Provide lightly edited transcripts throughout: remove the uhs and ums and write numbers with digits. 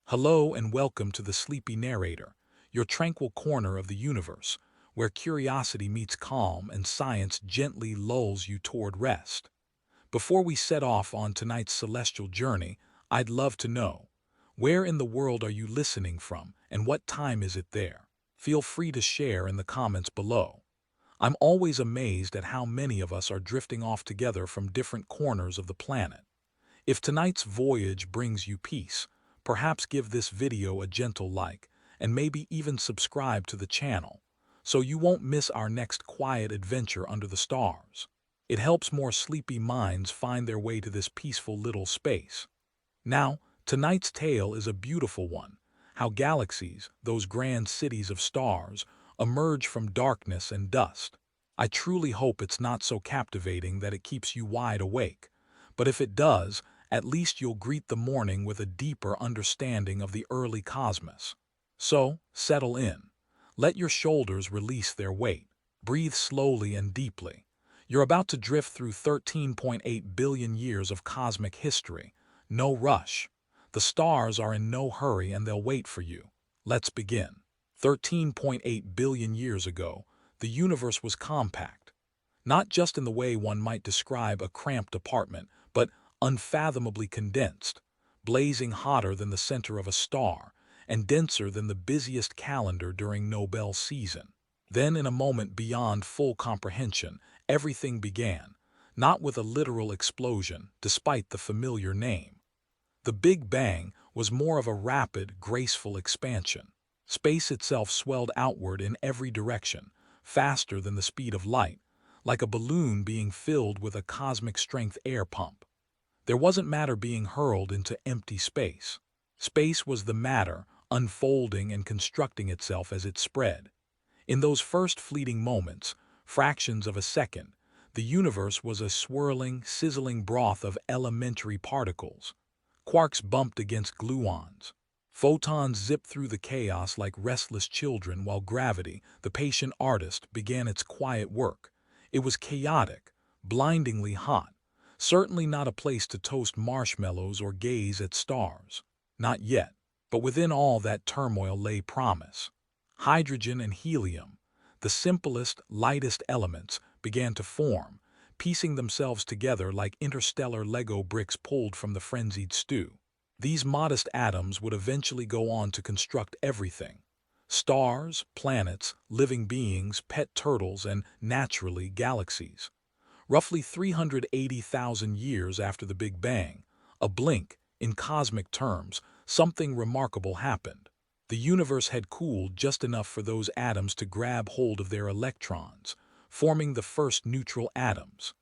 Hello and welcome to the Sleepy Narrator, your tranquil corner of the universe, where curiosity meets calm and science gently lulls you toward rest. Before we set off on tonight's celestial journey, I'd love to know, where in the world are you listening from and what time is it there? Feel free to share in the comments below. I'm always amazed at how many of us are drifting off together from different corners of the planet. If tonight's voyage brings you peace, perhaps give this video a gentle like, and maybe even subscribe to the channel, so you won't miss our next quiet adventure under the stars. It helps more sleepy minds find their way to this peaceful little space. Now, tonight's tale is a beautiful one, how galaxies, those grand cities of stars, emerge from darkness and dust. I truly hope it's not so captivating that it keeps you wide awake, but if it does, at least you'll greet the morning with a deeper understanding of the early cosmos. So, settle in. Let your shoulders release their weight. Breathe slowly and deeply. You're about to drift through 13.8 billion years of cosmic history. No rush. The stars are in no hurry and they'll wait for you. Let's begin. 13.8 billion years ago, the universe was compact. Not just in the way one might describe a cramped apartment, but unfathomably condensed, blazing hotter than the center of a star, and denser than the busiest calendar during Nobel season. Then, in a moment beyond full comprehension, everything began, not with a literal explosion, despite the familiar name. The Big Bang was more of a rapid, graceful expansion. Space itself swelled outward in every direction, faster than the speed of light, like a balloon being filled with a cosmic-strength air pump. There wasn't matter being hurled into empty space. Space was the matter, unfolding and constructing itself as it spread. In those first fleeting moments, fractions of a second, the universe was a swirling, sizzling broth of elementary particles. Quarks bumped against gluons. Photons zipped through the chaos like restless children while gravity, the patient artist, began its quiet work. It was chaotic, blindingly hot. Certainly not a place to toast marshmallows or gaze at stars. Not yet. But within all that turmoil lay promise. Hydrogen and helium, the simplest, lightest elements, began to form, piecing themselves together like interstellar Lego bricks pulled from the frenzied stew. These modest atoms would eventually go on to construct everything. Stars, planets, living beings, pet turtles, and, naturally, galaxies. Roughly 380,000 years after the Big Bang, a blink, in cosmic terms, something remarkable happened. The universe had cooled just enough for those atoms to grab hold of their electrons, forming the first neutral atoms.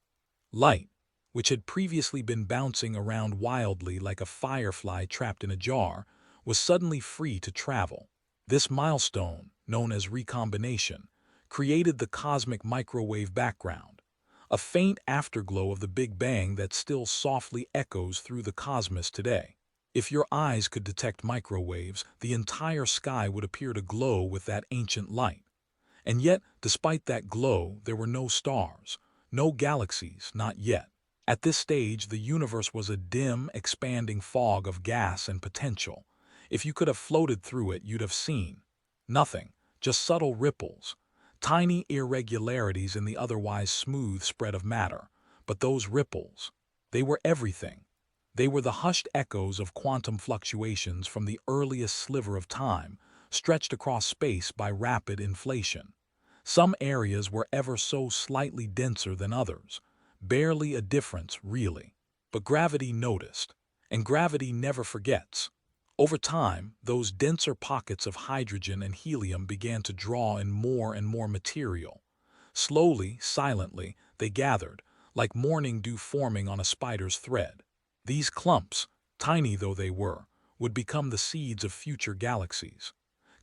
Light, which had previously been bouncing around wildly like a firefly trapped in a jar, was suddenly free to travel. This milestone, known as recombination, created the cosmic microwave background, a faint afterglow of the Big Bang that still softly echoes through the cosmos today. If your eyes could detect microwaves, the entire sky would appear to glow with that ancient light. And yet, despite that glow, there were no stars, no galaxies, not yet. At this stage, the universe was a dim, expanding fog of gas and potential. If you could have floated through it, you'd have seen nothing, just subtle ripples, tiny irregularities in the otherwise smooth spread of matter. But those ripples, they were everything. They were the hushed echoes of quantum fluctuations from the earliest sliver of time, stretched across space by rapid inflation. Some areas were ever so slightly denser than others, barely a difference, really. But gravity noticed, and gravity never forgets. Over time, those denser pockets of hydrogen and helium began to draw in more and more material. Slowly, silently, they gathered, like morning dew forming on a spider's thread. These clumps, tiny though they were, would become the seeds of future galaxies.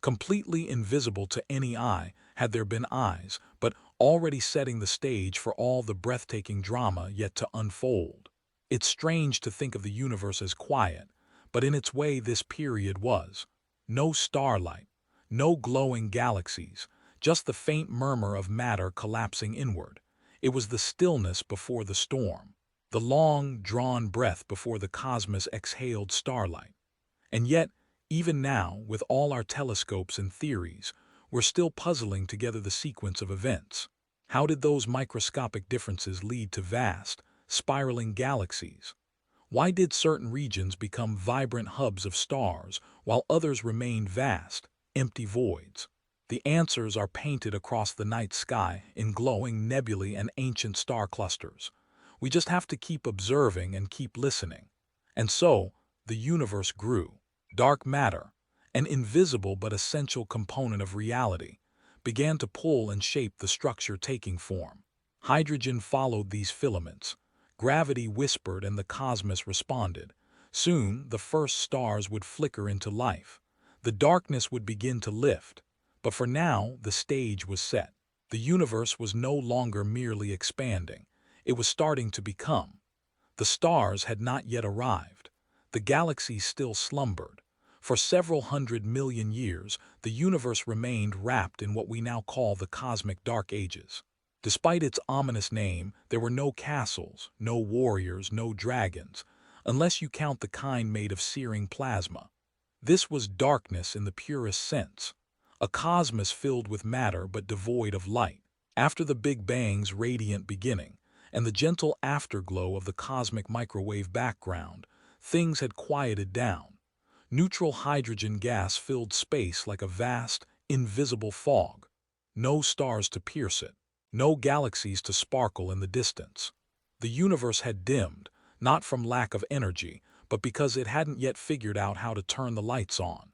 Completely invisible to any eye had there been eyes, but already setting the stage for all the breathtaking drama yet to unfold. It's strange to think of the universe as quiet, but in its way this period was. No starlight, no glowing galaxies, just the faint murmur of matter collapsing inward. It was the stillness before the storm, the long, drawn breath before the cosmos exhaled starlight. And yet, Even now, with all our telescopes and theories, we're still puzzling together the sequence of events. How did those microscopic differences lead to vast, spiraling galaxies? Why did certain regions become vibrant hubs of stars while others remained vast, empty voids? The answers are painted across the night sky in glowing nebulae and ancient star clusters. We just have to keep observing and keep listening. And so, the universe grew. Dark matter, an invisible but essential component of reality, began to pull and shape the structure taking form. Hydrogen followed these filaments. Gravity whispered and the cosmos responded. Soon, the first stars would flicker into life. The darkness would begin to lift. But for now, the stage was set. The universe was no longer merely expanding. It was starting to become. The stars had not yet arrived. The galaxies still slumbered. For several 100 million years, the universe remained wrapped in what we now call the cosmic dark ages. Despite its ominous name, there were no castles, no warriors, no dragons, unless you count the kind made of searing plasma. This was darkness in the purest sense, a cosmos filled with matter but devoid of light. After the Big Bang's radiant beginning, and the gentle afterglow of the cosmic microwave background, things had quieted down. Neutral hydrogen gas filled space like a vast, invisible fog. No stars to pierce it. No galaxies to sparkle in the distance. The universe had dimmed, not from lack of energy, but because it hadn't yet figured out how to turn the lights on.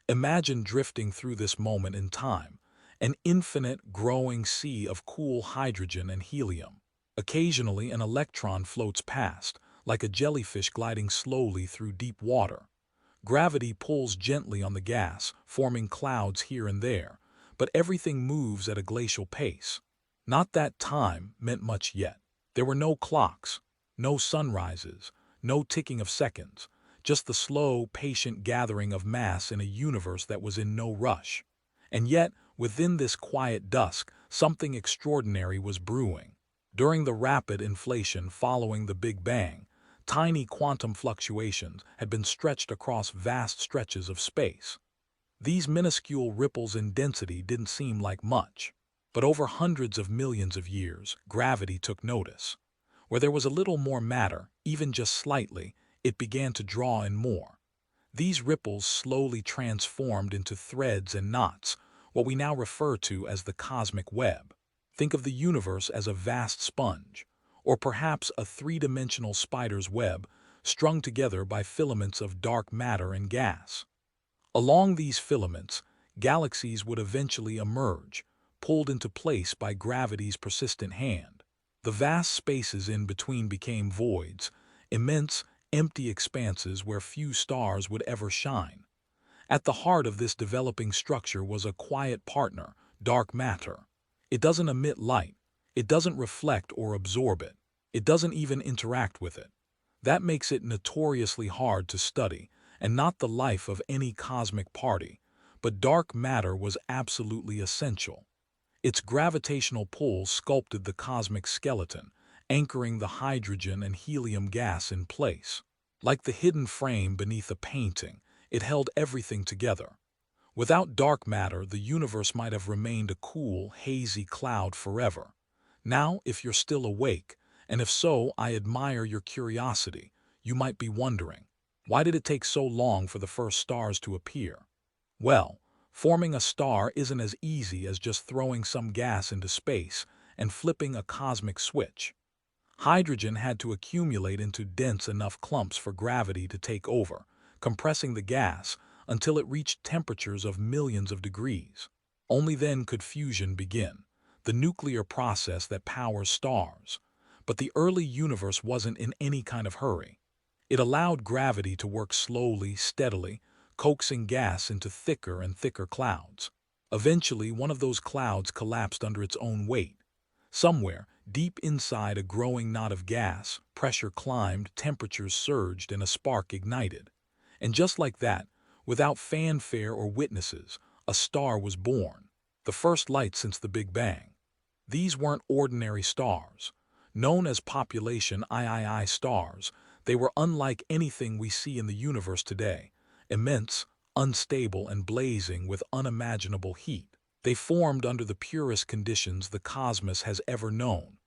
Imagine drifting through this moment in time, an infinite, growing sea of cool hydrogen and helium. Occasionally, an electron floats past, like a jellyfish gliding slowly through deep water. Gravity pulls gently on the gas, forming clouds here and there, but everything moves at a glacial pace. Not that time meant much yet. There were no clocks, no sunrises, no ticking of seconds, just the slow, patient gathering of mass in a universe that was in no rush. And yet, within this quiet dusk, something extraordinary was brewing. During the rapid inflation following the Big Bang, tiny quantum fluctuations had been stretched across vast stretches of space. These minuscule ripples in density didn't seem like much. But over hundreds of millions of years, gravity took notice. Where there was a little more matter, even just slightly, it began to draw in more. These ripples slowly transformed into threads and knots, what we now refer to as the cosmic web. Think of the universe as a vast sponge, or perhaps a three-dimensional spider's web strung together by filaments of dark matter and gas. Along these filaments, galaxies would eventually emerge, pulled into place by gravity's persistent hand. The vast spaces in between became voids, immense, empty expanses where few stars would ever shine. At the heart of this developing structure was a quiet partner, dark matter. It doesn't emit light. It doesn't reflect or absorb it. It doesn't even interact with it. That makes it notoriously hard to study, and not the life of any cosmic party. But dark matter was absolutely essential. Its gravitational pull sculpted the cosmic skeleton, anchoring the hydrogen and helium gas in place. Like the hidden frame beneath a painting, it held everything together. Without dark matter, the universe might have remained a cool, hazy cloud forever. Now, if you're still awake, and if so, I admire your curiosity, you might be wondering, why did it take so long for the first stars to appear? Well, forming a star isn't as easy as just throwing some gas into space and flipping a cosmic switch. Hydrogen had to accumulate into dense enough clumps for gravity to take over, compressing the gas until it reached temperatures of millions of degrees. Only then could fusion begin, the nuclear process that powers stars. But the early universe wasn't in any kind of hurry. It allowed gravity to work slowly, steadily, coaxing gas into thicker and thicker clouds. Eventually, one of those clouds collapsed under its own weight. Somewhere, deep inside a growing knot of gas, pressure climbed, temperatures surged, and a spark ignited. And just like that, without fanfare or witnesses, a star was born, the first light since the Big Bang. These weren't ordinary stars. Known as population III stars, they were unlike anything we see in the universe today. Immense, unstable and blazing with unimaginable heat. They formed under the purest conditions the cosmos has ever known.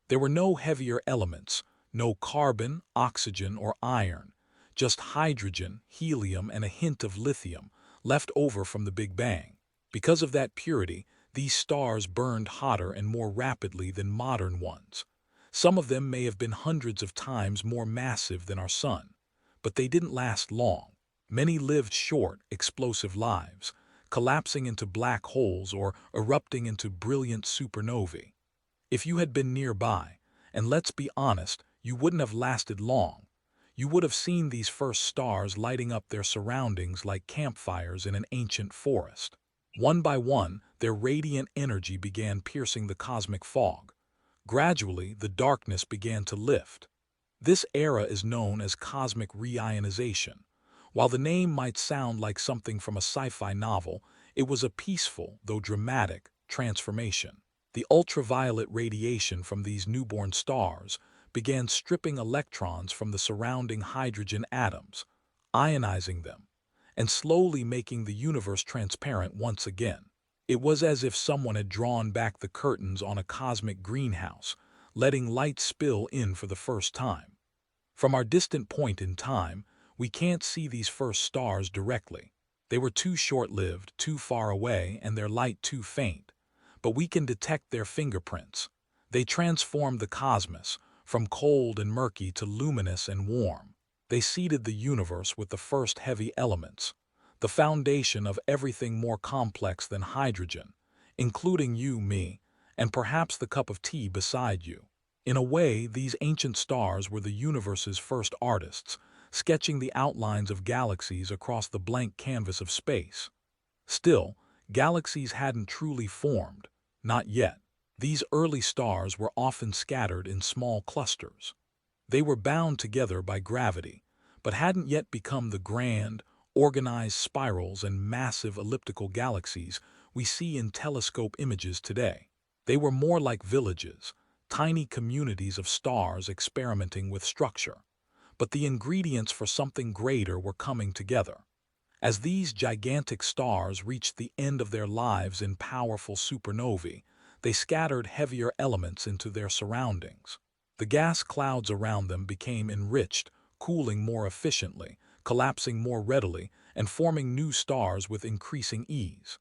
There were no heavier elements, no carbon, oxygen, or iron, just hydrogen, helium, and a hint of lithium left over from the Big Bang. Because of that purity, these stars burned hotter and more rapidly than modern ones. Some of them may have been hundreds of times more massive than our Sun, but they didn't last long. Many lived short, explosive lives, collapsing into black holes or erupting into brilliant supernovae. If you had been nearby, and let's be honest, you wouldn't have lasted long. You would have seen these first stars lighting up their surroundings like campfires in an ancient forest. One by one, their radiant energy began piercing the cosmic fog. Gradually, the darkness began to lift. This era is known as cosmic reionization. While the name might sound like something from a sci-fi novel, it was a peaceful, though dramatic, transformation. The ultraviolet radiation from these newborn stars began stripping electrons from the surrounding hydrogen atoms, ionizing them, and slowly making the universe transparent once again. It was as if someone had drawn back the curtains on a cosmic greenhouse, letting light spill in for the first time. From our distant point in time, we can't see these first stars directly. They were too short-lived, too far away, and their light too faint. But we can detect their fingerprints. They transformed the cosmos, from cold and murky to luminous and warm. They seeded the universe with the first heavy elements, the foundation of everything more complex than hydrogen, including you, me, and perhaps the cup of tea beside you. In a way, these ancient stars were the universe's first artists, sketching the outlines of galaxies across the blank canvas of space. Still, galaxies hadn't truly formed, not yet. These early stars were often scattered in small clusters. They were bound together by gravity, but hadn't yet become the grand, organized spirals and massive elliptical galaxies we see in telescope images today. They were more like villages, tiny communities of stars experimenting with structure. But the ingredients for something greater were coming together. As these gigantic stars reached the end of their lives in powerful supernovae, they scattered heavier elements into their surroundings. The gas clouds around them became enriched, cooling more efficiently, collapsing more readily, and forming new stars with increasing ease.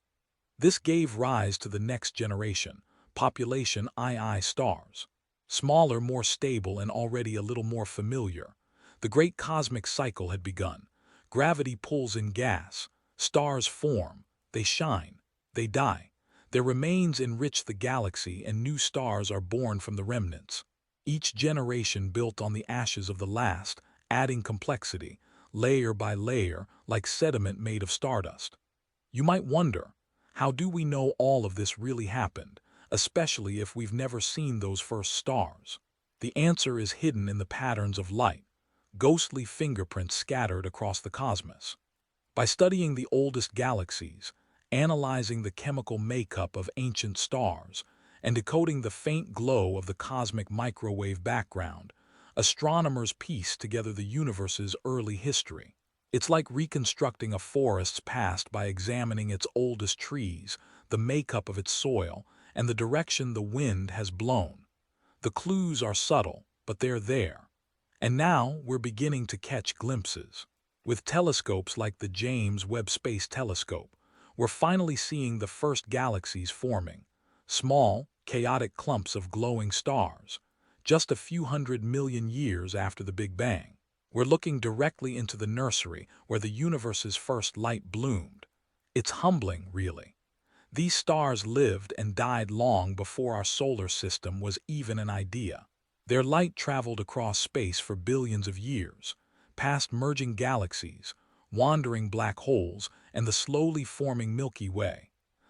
This gave rise to the next generation, population II stars. Smaller, more stable, and already a little more familiar. The great cosmic cycle had begun. Gravity pulls in gas. Stars form. They shine. They die. Their remains enrich the galaxy, and new stars are born from the remnants. Each generation built on the ashes of the last, adding complexity, layer by layer, like sediment made of stardust. You might wonder, how do we know all of this really happened, especially if we've never seen those first stars? The answer is hidden in the patterns of light, ghostly fingerprints scattered across the cosmos. By studying the oldest galaxies, analyzing the chemical makeup of ancient stars, and decoding the faint glow of the cosmic microwave background, astronomers piece together the universe's early history. It's like reconstructing a forest's past by examining its oldest trees, the makeup of its soil, and the direction the wind has blown. The clues are subtle, but they're there. And now we're beginning to catch glimpses. With telescopes like the James Webb Space Telescope, we're finally seeing the first galaxies forming. Small, chaotic clumps of glowing stars, just a few 100 million years after the Big Bang. We're looking directly into the nursery where the universe's first light bloomed. It's humbling, really. These stars lived and died long before our solar system was even an idea. Their light traveled across space for billions of years, past merging galaxies, wandering black holes, and the slowly forming Milky Way,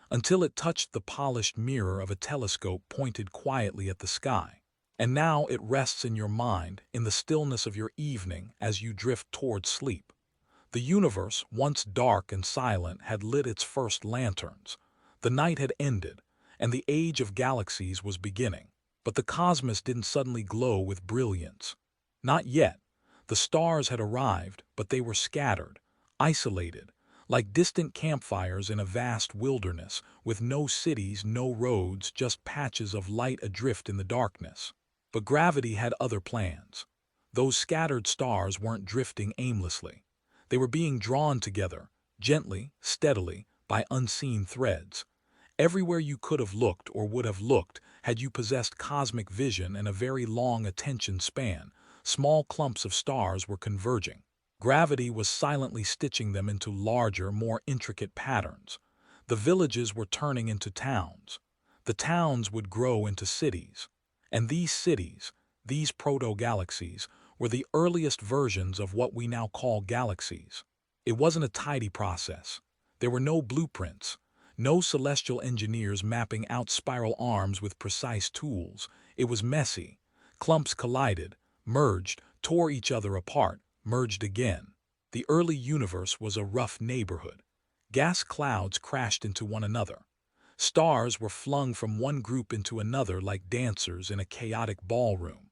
until it touched the polished mirror of a telescope pointed quietly at the sky. And now it rests in your mind, in the stillness of your evening as you drift toward sleep. The universe, once dark and silent, had lit its first lanterns. The night had ended, and the age of galaxies was beginning. But the cosmos didn't suddenly glow with brilliance. Not yet. The stars had arrived, but they were scattered, isolated, like distant campfires in a vast wilderness, with no cities, no roads, just patches of light adrift in the darkness. But gravity had other plans. Those scattered stars weren't drifting aimlessly. They were being drawn together, gently, steadily, by unseen threads. Everywhere you could have looked or would have looked, had you possessed cosmic vision and a very long attention span, small clumps of stars were converging. Gravity was silently stitching them into larger, more intricate patterns. The villages were turning into towns. The towns would grow into cities. And these cities, these proto-galaxies, were the earliest versions of what we now call galaxies. It wasn't a tidy process. There were no blueprints, no celestial engineers mapping out spiral arms with precise tools. It was messy. Clumps collided, merged, tore each other apart, merged again. The early universe was a rough neighborhood. Gas clouds crashed into one another. Stars were flung from one group into another like dancers in a chaotic ballroom.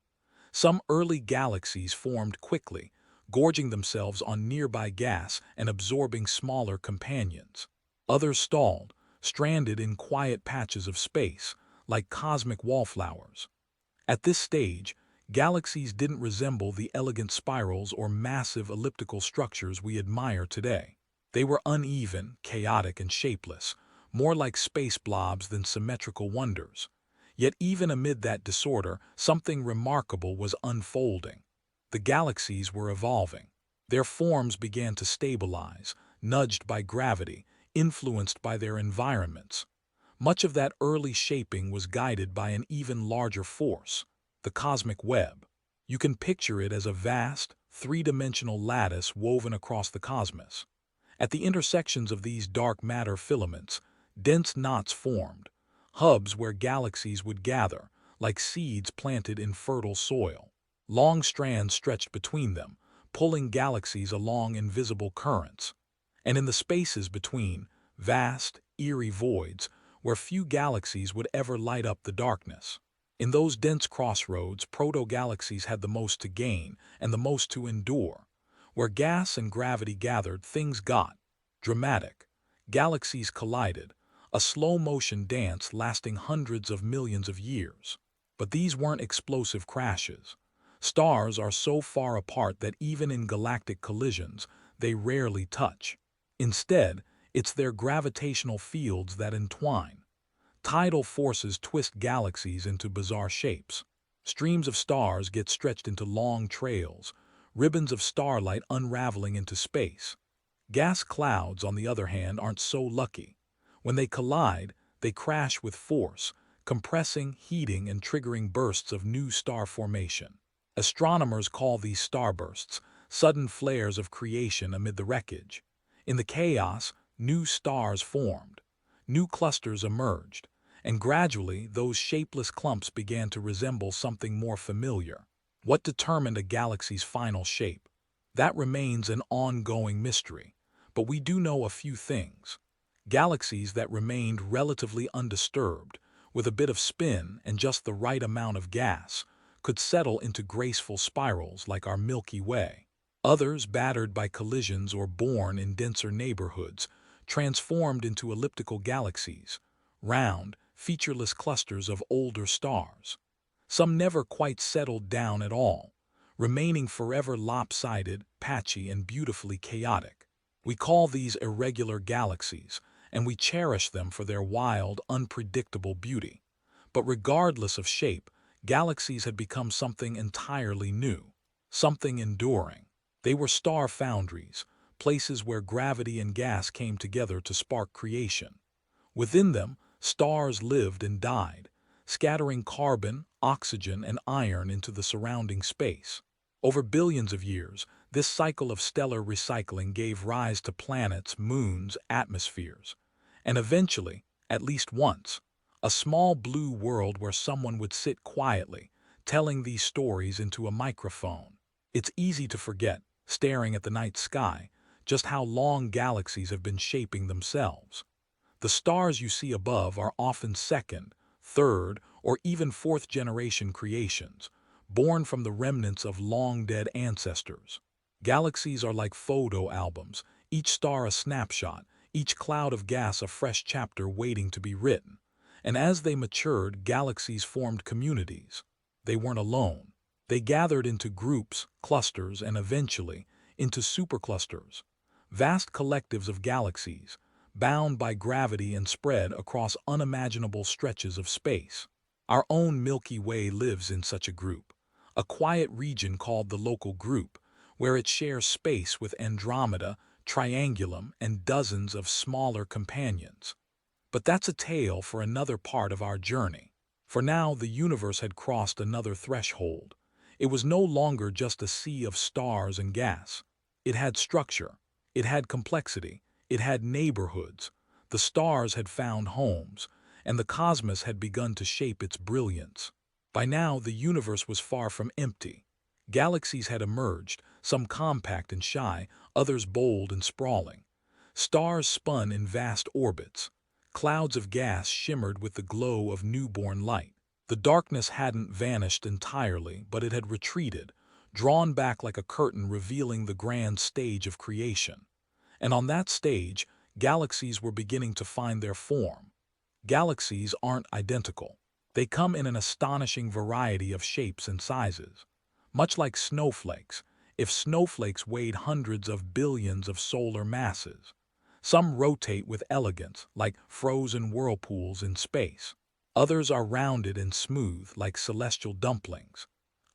Some early galaxies formed quickly, gorging themselves on nearby gas and absorbing smaller companions. Others stalled, stranded in quiet patches of space, like cosmic wallflowers. At this stage, galaxies didn't resemble the elegant spirals or massive elliptical structures we admire today. They were uneven, chaotic, and shapeless, more like space blobs than symmetrical wonders. Yet even amid that disorder, something remarkable was unfolding. The galaxies were evolving. Their forms began to stabilize, nudged by gravity, influenced by their environments. Much of that early shaping was guided by an even larger force, the cosmic web. You can picture it as a vast, three-dimensional lattice woven across the cosmos. At the intersections of these dark matter filaments, dense knots formed, hubs where galaxies would gather, like seeds planted in fertile soil. Long strands stretched between them, pulling galaxies along invisible currents. And in the spaces between, vast, eerie voids, where few galaxies would ever light up the darkness. In those dense crossroads, proto-galaxies had the most to gain and the most to endure. Where gas and gravity gathered, things got dramatic. Galaxies collided, a slow-motion dance lasting hundreds of millions of years. But these weren't explosive crashes. Stars are so far apart that even in galactic collisions, they rarely touch. Instead, it's their gravitational fields that entwine. Tidal forces twist galaxies into bizarre shapes. Streams of stars get stretched into long trails, ribbons of starlight unraveling into space. Gas clouds, on the other hand, aren't so lucky. When they collide, they crash with force, compressing, heating, and triggering bursts of new star formation. Astronomers call these starbursts sudden flares of creation amid the wreckage. In the chaos, new stars formed, new clusters emerged, and gradually those shapeless clumps began to resemble something more familiar. What determined a galaxy's final shape? That remains an ongoing mystery, but we do know a few things. Galaxies that remained relatively undisturbed, with a bit of spin and just the right amount of gas, could settle into graceful spirals like our Milky Way. Others, battered by collisions or born in denser neighborhoods, transformed into elliptical galaxies, round, featureless clusters of older stars. Some never quite settled down at all, remaining forever lopsided, patchy, and beautifully chaotic. We call these irregular galaxies, and we cherish them for their wild, unpredictable beauty. But regardless of shape, galaxies had become something entirely new, something enduring. They were star foundries, places where gravity and gas came together to spark creation. Within them, stars lived and died, scattering carbon, oxygen, and iron into the surrounding space. Over billions of years, this cycle of stellar recycling gave rise to planets, moons, atmospheres, and eventually, at least once, a small blue world where someone would sit quietly, telling these stories into a microphone. It's easy to forget, staring at the night sky, just how long galaxies have been shaping themselves. The stars you see above are often second, third, or even fourth-generation creations, born from the remnants of long-dead ancestors. Galaxies are like photo albums, each star a snapshot, each cloud of gas a fresh chapter waiting to be written. And as they matured, galaxies formed communities. They weren't alone. They gathered into groups, clusters, and eventually into superclusters, vast collectives of galaxies, bound by gravity and spread across unimaginable stretches of space. Our own Milky Way lives in such a group, a quiet region called the local group, where it shares space with Andromeda, Triangulum, and dozens of smaller companions. But that's a tale for another part of our journey. For now, the universe had crossed another threshold. It was no longer just a sea of stars and gas. It had structure. It had complexity. It had neighborhoods. The stars had found homes, and the cosmos had begun to shape its brilliance. By now, the universe was far from empty. Galaxies had emerged, some compact and shy, others bold and sprawling. Stars spun in vast orbits. Clouds of gas shimmered with the glow of newborn light. The darkness hadn't vanished entirely, but it had retreated, drawn back like a curtain revealing the grand stage of creation. And on that stage, galaxies were beginning to find their form. Galaxies aren't identical. They come in an astonishing variety of shapes and sizes. Much like snowflakes, if snowflakes weighed hundreds of billions of solar masses. Some rotate with elegance, like frozen whirlpools in space. Others are rounded and smooth, like celestial dumplings.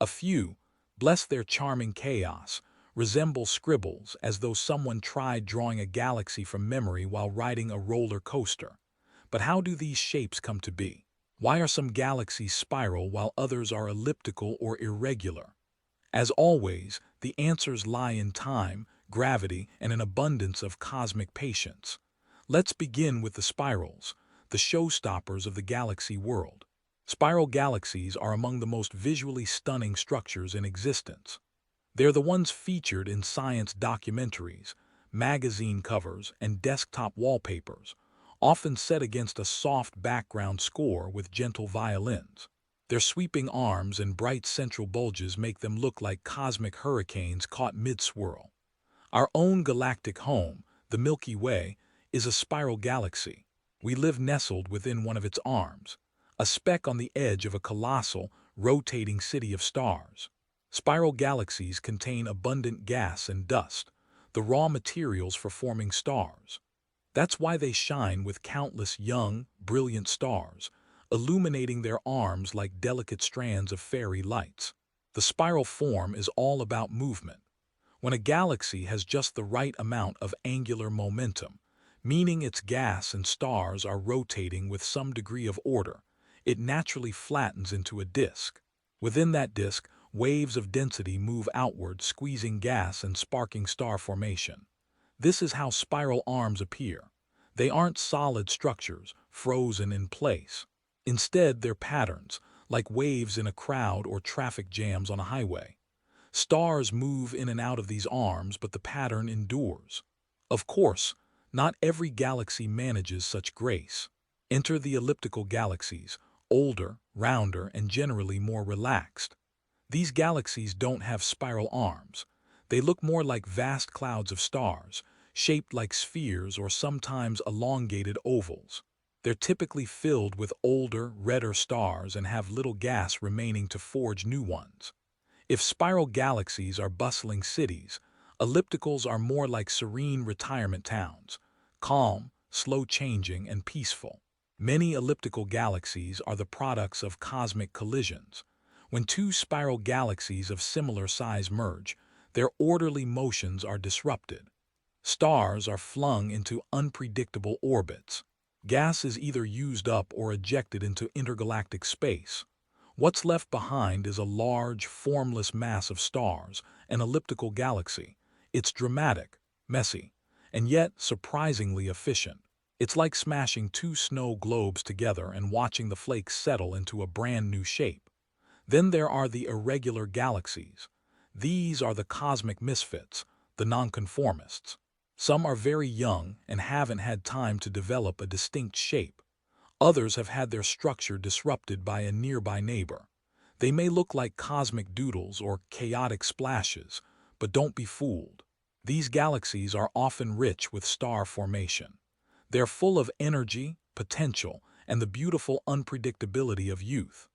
A few, bless their charming chaos, resemble scribbles as though someone tried drawing a galaxy from memory while riding a roller coaster. But how do these shapes come to be? Why are some galaxies spiral while others are elliptical or irregular? As always, the answers lie in time, gravity, and an abundance of cosmic patience. Let's begin with the spirals, the showstoppers of the galaxy world. Spiral galaxies are among the most visually stunning structures in existence. They're the ones featured in science documentaries, magazine covers, and desktop wallpapers, often set against a soft background score with gentle violins. Their sweeping arms and bright central bulges make them look like cosmic hurricanes caught mid-swirl. Our own galactic home, the Milky Way, is a spiral galaxy. We live nestled within one of its arms, a speck on the edge of a colossal, rotating city of stars. Spiral galaxies contain abundant gas and dust, the raw materials for forming stars. That's why they shine with countless young, brilliant stars, illuminating their arms like delicate strands of fairy lights. The spiral form is all about movement. When a galaxy has just the right amount of angular momentum, meaning its gas and stars are rotating with some degree of order, it naturally flattens into a disk. Within that disk, waves of density move outward, squeezing gas and sparking star formation. This is how spiral arms appear. They aren't solid structures, frozen in place. Instead, they're patterns, like waves in a crowd or traffic jams on a highway. Stars move in and out of these arms, but the pattern endures. Of course, not every galaxy manages such grace. Enter the elliptical galaxies, older, rounder, and generally more relaxed. These galaxies don't have spiral arms. They look more like vast clouds of stars, shaped like spheres or sometimes elongated ovals. They're typically filled with older, redder stars and have little gas remaining to forge new ones. If spiral galaxies are bustling cities, ellipticals are more like serene retirement towns, calm, slow-changing, and peaceful. Many elliptical galaxies are the products of cosmic collisions. When two spiral galaxies of similar size merge, their orderly motions are disrupted. Stars are flung into unpredictable orbits. Gas is either used up or ejected into intergalactic space. What's left behind is a large, formless mass of stars, an elliptical galaxy. It's dramatic, messy, and yet surprisingly efficient. It's like smashing two snow globes together and watching the flakes settle into a brand new shape. Then there are the irregular galaxies. These are the cosmic misfits, the nonconformists. Some are very young and haven't had time to develop a distinct shape. Others have had their structure disrupted by a nearby neighbor. They may look like cosmic doodles or chaotic splashes, but don't be fooled. These galaxies are often rich with star formation. They're full of energy, potential, and the beautiful unpredictability of youth.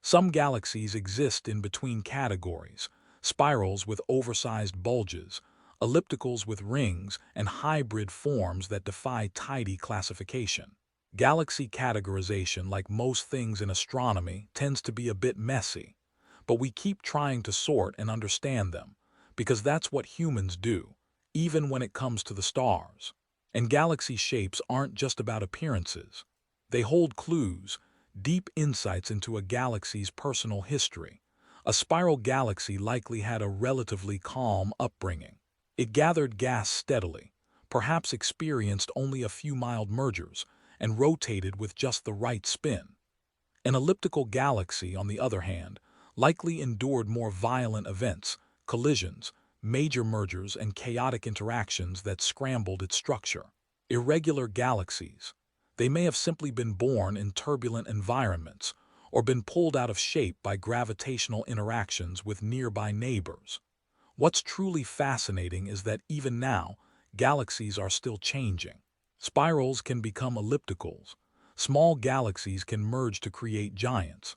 Some galaxies exist in between categories: spirals with oversized bulges, ellipticals with rings, and hybrid forms that defy tidy classification. Galaxy categorization, like most things in astronomy, tends to be a bit messy, but we keep trying to sort and understand them, because that's what humans do, even when it comes to the stars. And galaxy shapes aren't just about appearances. They hold clues, deep insights into a galaxy's personal history. A spiral galaxy likely had a relatively calm upbringing. It gathered gas steadily, perhaps experienced only a few mild mergers, and rotated with just the right spin. An elliptical galaxy, on the other hand, likely endured more violent events, collisions, major mergers, and chaotic interactions that scrambled its structure. Irregular galaxies. They may have simply been born in turbulent environments or been pulled out of shape by gravitational interactions with nearby neighbors. What's truly fascinating is that even now, galaxies are still changing. Spirals can become ellipticals. Small galaxies can merge to create giants.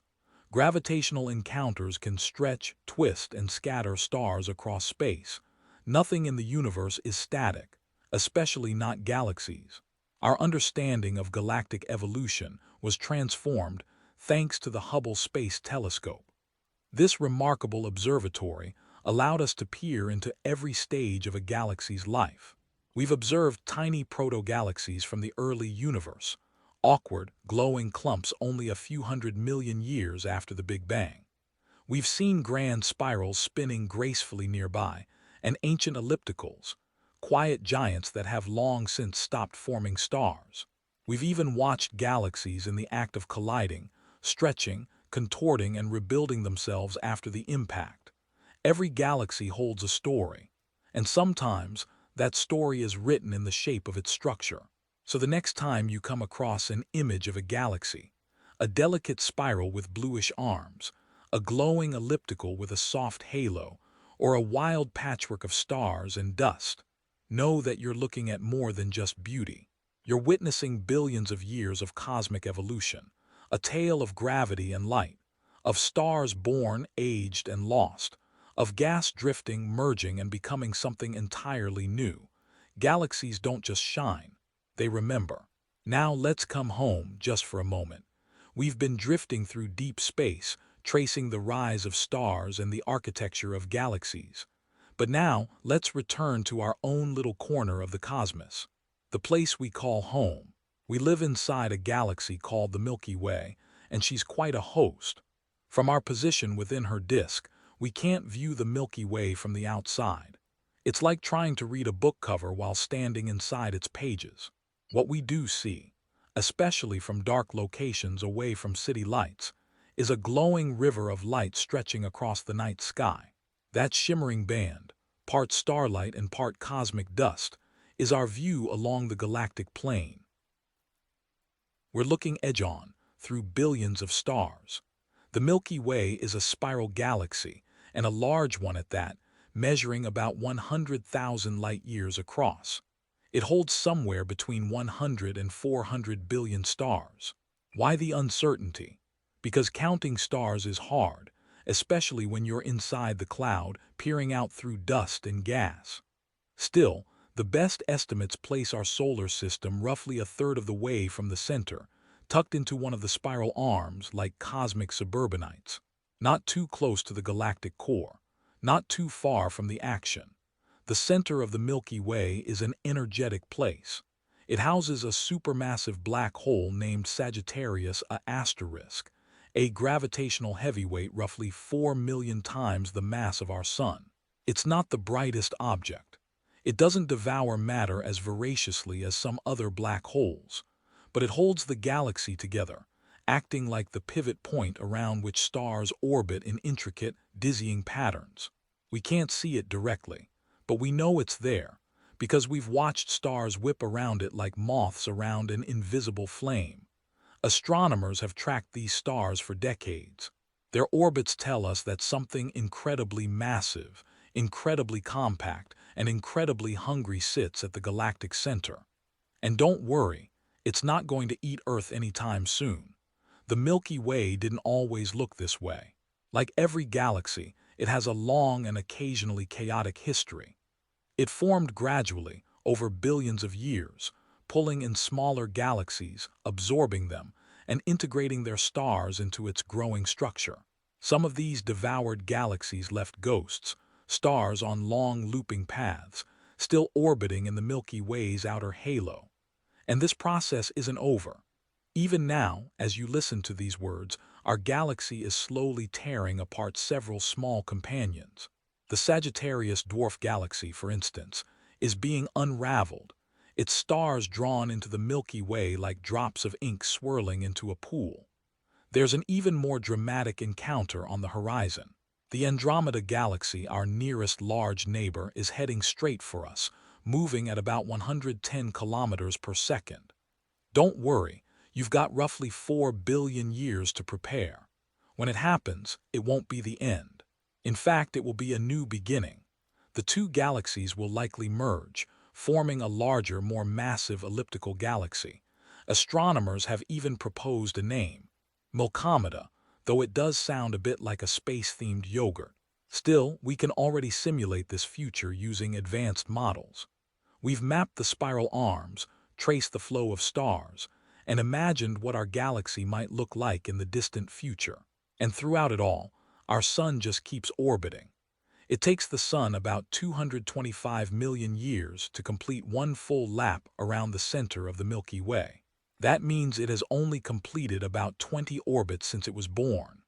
Gravitational encounters can stretch, twist, and scatter stars across space. Nothing in the universe is static, especially not galaxies. Our understanding of galactic evolution was transformed thanks to the Hubble Space Telescope. This remarkable observatory allowed us to peer into every stage of a galaxy's life. We've observed tiny proto-galaxies from the early universe, awkward, glowing clumps only a few 100 million years after the Big Bang. We've seen grand spirals spinning gracefully nearby, and ancient ellipticals, quiet giants that have long since stopped forming stars. We've even watched galaxies in the act of colliding, stretching, contorting, and rebuilding themselves after the impact. Every galaxy holds a story, and sometimes that story is written in the shape of its structure. So the next time you come across an image of a galaxy, a delicate spiral with bluish arms, a glowing elliptical with a soft halo, or a wild patchwork of stars and dust, know that you're looking at more than just beauty. You're witnessing billions of years of cosmic evolution, a tale of gravity and light, of stars born, aged, and lost, of gas drifting, merging, and becoming something entirely new. Galaxies don't just shine, they remember. Now let's come home just for a moment. We've been drifting through deep space, tracing the rise of stars and the architecture of galaxies. But now, let's return to our own little corner of the cosmos, the place we call home. We live inside a galaxy called the Milky Way, and she's quite a host. From our position within her disk, we can't view the Milky Way from the outside. It's like trying to read a book cover while standing inside its pages. What we do see, especially from dark locations away from city lights, is a glowing river of light stretching across the night sky. That shimmering band, part starlight and part cosmic dust, is our view along the galactic plane. We're looking edge-on through billions of stars. The Milky Way is a spiral galaxy, and a large one at that, measuring about 100,000 light-years across. It holds somewhere between 100 and 400 billion stars. Why the uncertainty? Because counting stars is hard, especially when you're inside the cloud, peering out through dust and gas. Still, the best estimates place our solar system roughly a third of the way from the center, tucked into one of the spiral arms like cosmic suburbanites. Not too close to the galactic core, not too far from the action. The center of the Milky Way is an energetic place. It houses a supermassive black hole named Sagittarius A*, a gravitational heavyweight roughly 4 million times the mass of our Sun. It's not the brightest object. It doesn't devour matter as voraciously as some other black holes, but it holds the galaxy together, acting like the pivot point around which stars orbit in intricate, dizzying patterns. We can't see it directly, but we know it's there, because we've watched stars whip around it like moths around an invisible flame. Astronomers have tracked these stars for decades. Their orbits tell us that something incredibly massive, incredibly compact, and incredibly hungry sits at the galactic center. And don't worry, it's not going to eat Earth anytime soon. The Milky Way didn't always look this way. Like every galaxy, it has a long and occasionally chaotic history. It formed gradually, over billions of years, pulling in smaller galaxies, absorbing them, and integrating their stars into its growing structure. Some of these devoured galaxies left ghosts, stars on long looping paths, still orbiting in the Milky Way's outer halo. And this process isn't over. Even now, as you listen to these words, our galaxy is slowly tearing apart several small companions. The Sagittarius dwarf galaxy, for instance, is being unraveled, its stars drawn into the Milky Way like drops of ink swirling into a pool. There's an even more dramatic encounter on the horizon. The Andromeda galaxy, our nearest large neighbor, is heading straight for us, moving at about 110 kilometers per second. Don't worry, you've got roughly 4 billion years to prepare. When it happens, it won't be the end. In fact, it will be a new beginning. The two galaxies will likely merge, forming a larger, more massive elliptical galaxy. Astronomers have even proposed a name, Milkomeda, though it does sound a bit like a space-themed yogurt. Still, we can already simulate this future using advanced models. We've mapped the spiral arms, traced the flow of stars, and imagined what our galaxy might look like in the distant future. And throughout it all, our sun just keeps orbiting. It takes the sun about 225 million years to complete one full lap around the center of the Milky Way. That means it has only completed about 20 orbits since it was born.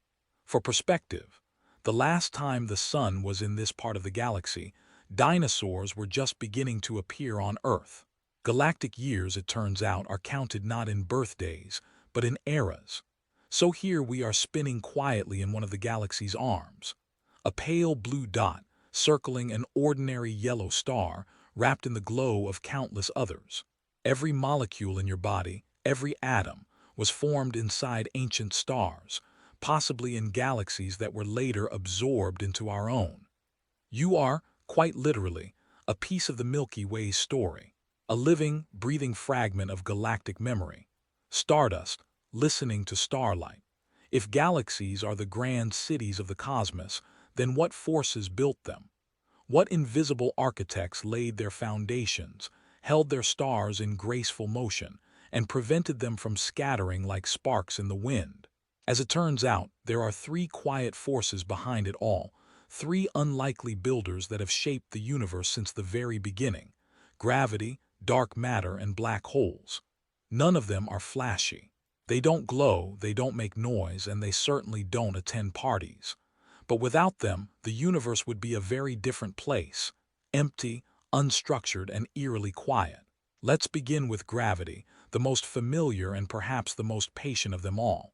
For perspective, the last time the sun was in this part of the galaxy, dinosaurs were just beginning to appear on Earth. Galactic years, it turns out, are counted not in birthdays, but in eras. So here we are spinning quietly in one of the galaxy's arms. A pale blue dot, circling an ordinary yellow star, wrapped in the glow of countless others. Every molecule in your body, every atom, was formed inside ancient stars, possibly in galaxies that were later absorbed into our own. You are, quite literally, a piece of the Milky Way's story, a living, breathing fragment of galactic memory. Stardust, listening to starlight. If galaxies are the grand cities of the cosmos, then what forces built them? What invisible architects laid their foundations, held their stars in graceful motion, and prevented them from scattering like sparks in the wind? As it turns out, there are three quiet forces behind it all, three unlikely builders that have shaped the universe since the very beginning: gravity, dark matter, and black holes. None of them are flashy. They don't glow, they don't make noise, and they certainly don't attend parties. But without them, the universe would be a very different place, empty, unstructured, and eerily quiet. Let's begin with gravity, the most familiar and perhaps the most patient of them all.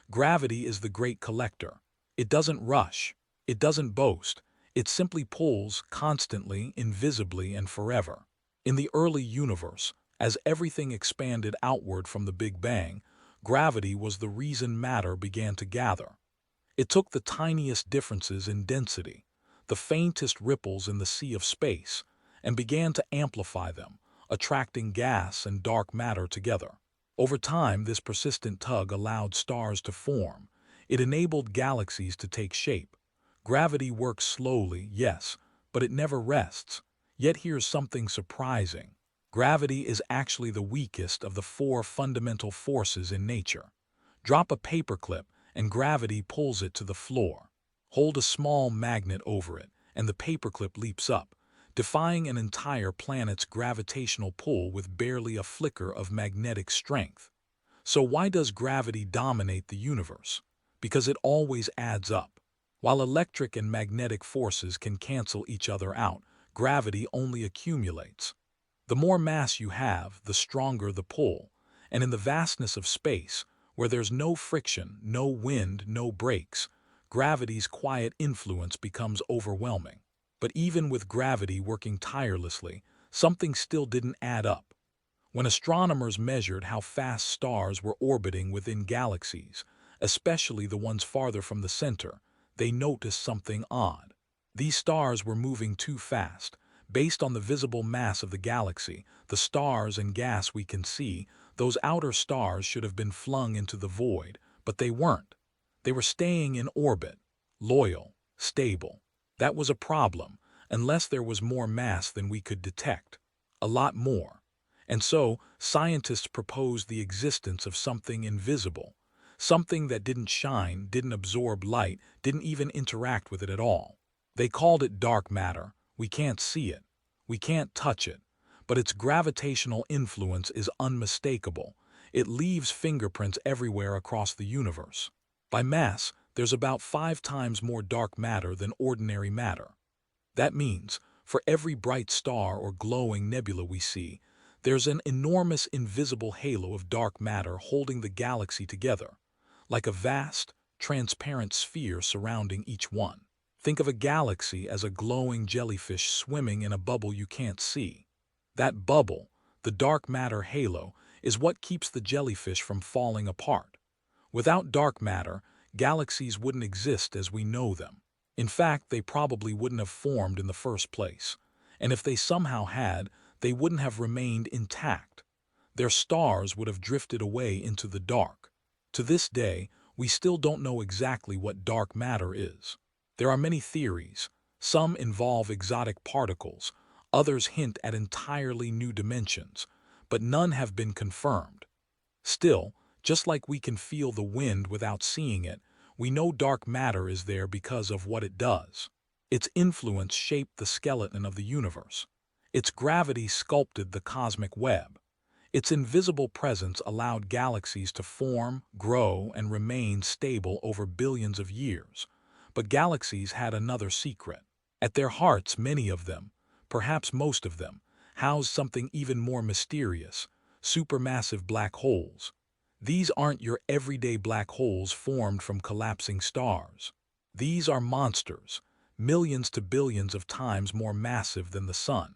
Gravity is the great collector. It doesn't rush. It doesn't boast. It simply pulls constantly, invisibly, and forever. In the early universe, as everything expanded outward from the Big Bang, gravity was the reason matter began to gather. It took the tiniest differences in density, the faintest ripples in the sea of space, and began to amplify them, attracting gas and dark matter together. Over time, this persistent tug allowed stars to form. It enabled galaxies to take shape. Gravity works slowly, yes, but it never rests. Yet here's something surprising. Gravity is actually the weakest of the four fundamental forces in nature. Drop a paperclip, and gravity pulls it to the floor. Hold a small magnet over it, and the paperclip leaps up, defying an entire planet's gravitational pull with barely a flicker of magnetic strength. So why does gravity dominate the universe? Because it always adds up. While electric and magnetic forces can cancel each other out, gravity only accumulates. The more mass you have, the stronger the pull, and in the vastness of space, where there's no friction, no wind, no brakes, gravity's quiet influence becomes overwhelming. But even with gravity working tirelessly, something still didn't add up. When astronomers measured how fast stars were orbiting within galaxies, especially the ones farther from the center, they noticed something odd. These stars were moving too fast, Based on the visible mass of the galaxy, the stars and gas we can see, those outer stars should have been flung into the void, but they weren't. They were staying in orbit, loyal, stable. That was a problem, unless there was more mass than we could detect. A lot more. And so, scientists proposed the existence of something invisible, something that didn't shine, didn't absorb light, didn't even interact with it at all. They called it dark matter. We can't see it. We can't touch it. But its gravitational influence is unmistakable. It leaves fingerprints everywhere across the universe. By mass, there's about 5 times more dark matter than ordinary matter. That means, for every bright star or glowing nebula we see, there's an enormous invisible halo of dark matter holding the galaxy together, like a vast, transparent sphere surrounding each one. Think of a galaxy as a glowing jellyfish swimming in a bubble you can't see. That bubble, the dark matter halo, is what keeps the jellyfish from falling apart. Without dark matter, galaxies wouldn't exist as we know them. In fact, they probably wouldn't have formed in the first place. And if they somehow had, they wouldn't have remained intact. Their stars would have drifted away into the dark. To this day, we still don't know exactly what dark matter is. There are many theories. Some involve exotic particles, others hint at entirely new dimensions, but none have been confirmed. Still, just like we can feel the wind without seeing it, we know dark matter is there because of what it does. Its influence shaped the skeleton of the universe. Its gravity sculpted the cosmic web. Its invisible presence allowed galaxies to form, grow, and remain stable over billions of years. But galaxies had another secret. At their hearts, many of them, perhaps most of them, house something even more mysterious: supermassive black holes. These aren't your everyday black holes formed from collapsing stars. These are monsters, millions to billions of times more massive than the Sun.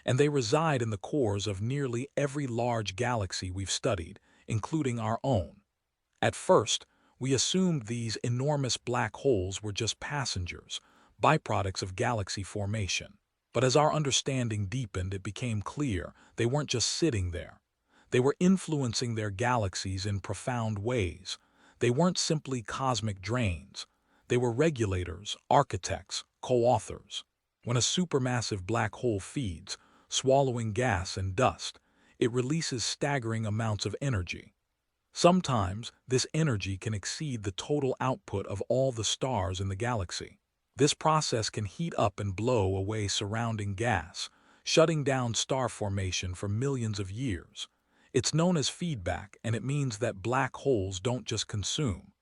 And they reside in the cores of nearly every large galaxy we've studied, including our own. At first, we assumed these enormous black holes were just passengers, byproducts of galaxy formation. But as our understanding deepened, it became clear they weren't just sitting there. They were influencing their galaxies in profound ways. They weren't simply cosmic drains. They were regulators, architects, co-authors. When a supermassive black hole feeds, swallowing gas and dust, it releases staggering amounts of energy. Sometimes, this energy can exceed the total output of all the stars in the galaxy. This process can heat up and blow away surrounding gas, shutting down star formation for millions of years. It's known as feedback, and it means that black holes don't just consume.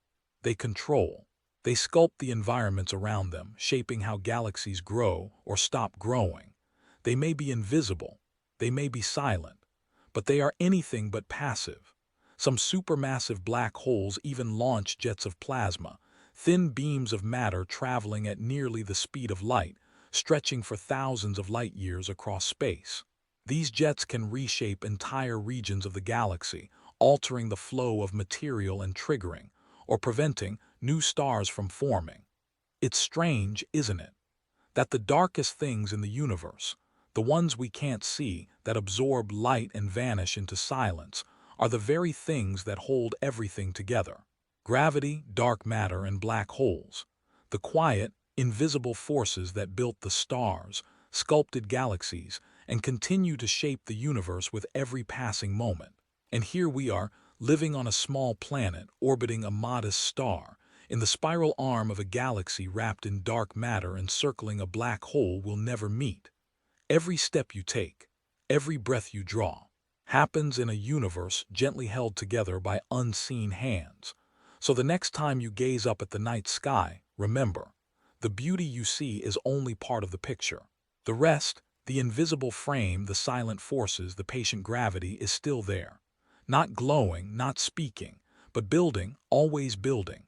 They control. They sculpt the environments around them, shaping how galaxies grow or stop growing. They may be invisible. They may be silent. But they are anything but passive. Some supermassive black holes even launch jets of plasma, thin beams of matter traveling at nearly the speed of light, stretching for thousands of light years across space. These jets can reshape entire regions of the galaxy, altering the flow of material and triggering, or preventing new stars from forming. It's strange, isn't it, that the darkest things in the universe, the ones we can't see, that absorb light and vanish into silence, are the very things that hold everything together. Gravity, dark matter, and black holes. The quiet, invisible forces that built the stars, sculpted galaxies, and continue to shape the universe with every passing moment. And here we are, living on a small planet, orbiting a modest star, in the spiral arm of a galaxy wrapped in dark matter and circling a black hole we'll never meet. Every step you take, every breath you draw, happens in a universe gently held together by unseen hands. So the next time you gaze up at the night sky, remember, the beauty you see is only part of the picture. The rest, the invisible frame, the silent forces, the patient gravity, is still there. Not glowing, not speaking, but building, always building.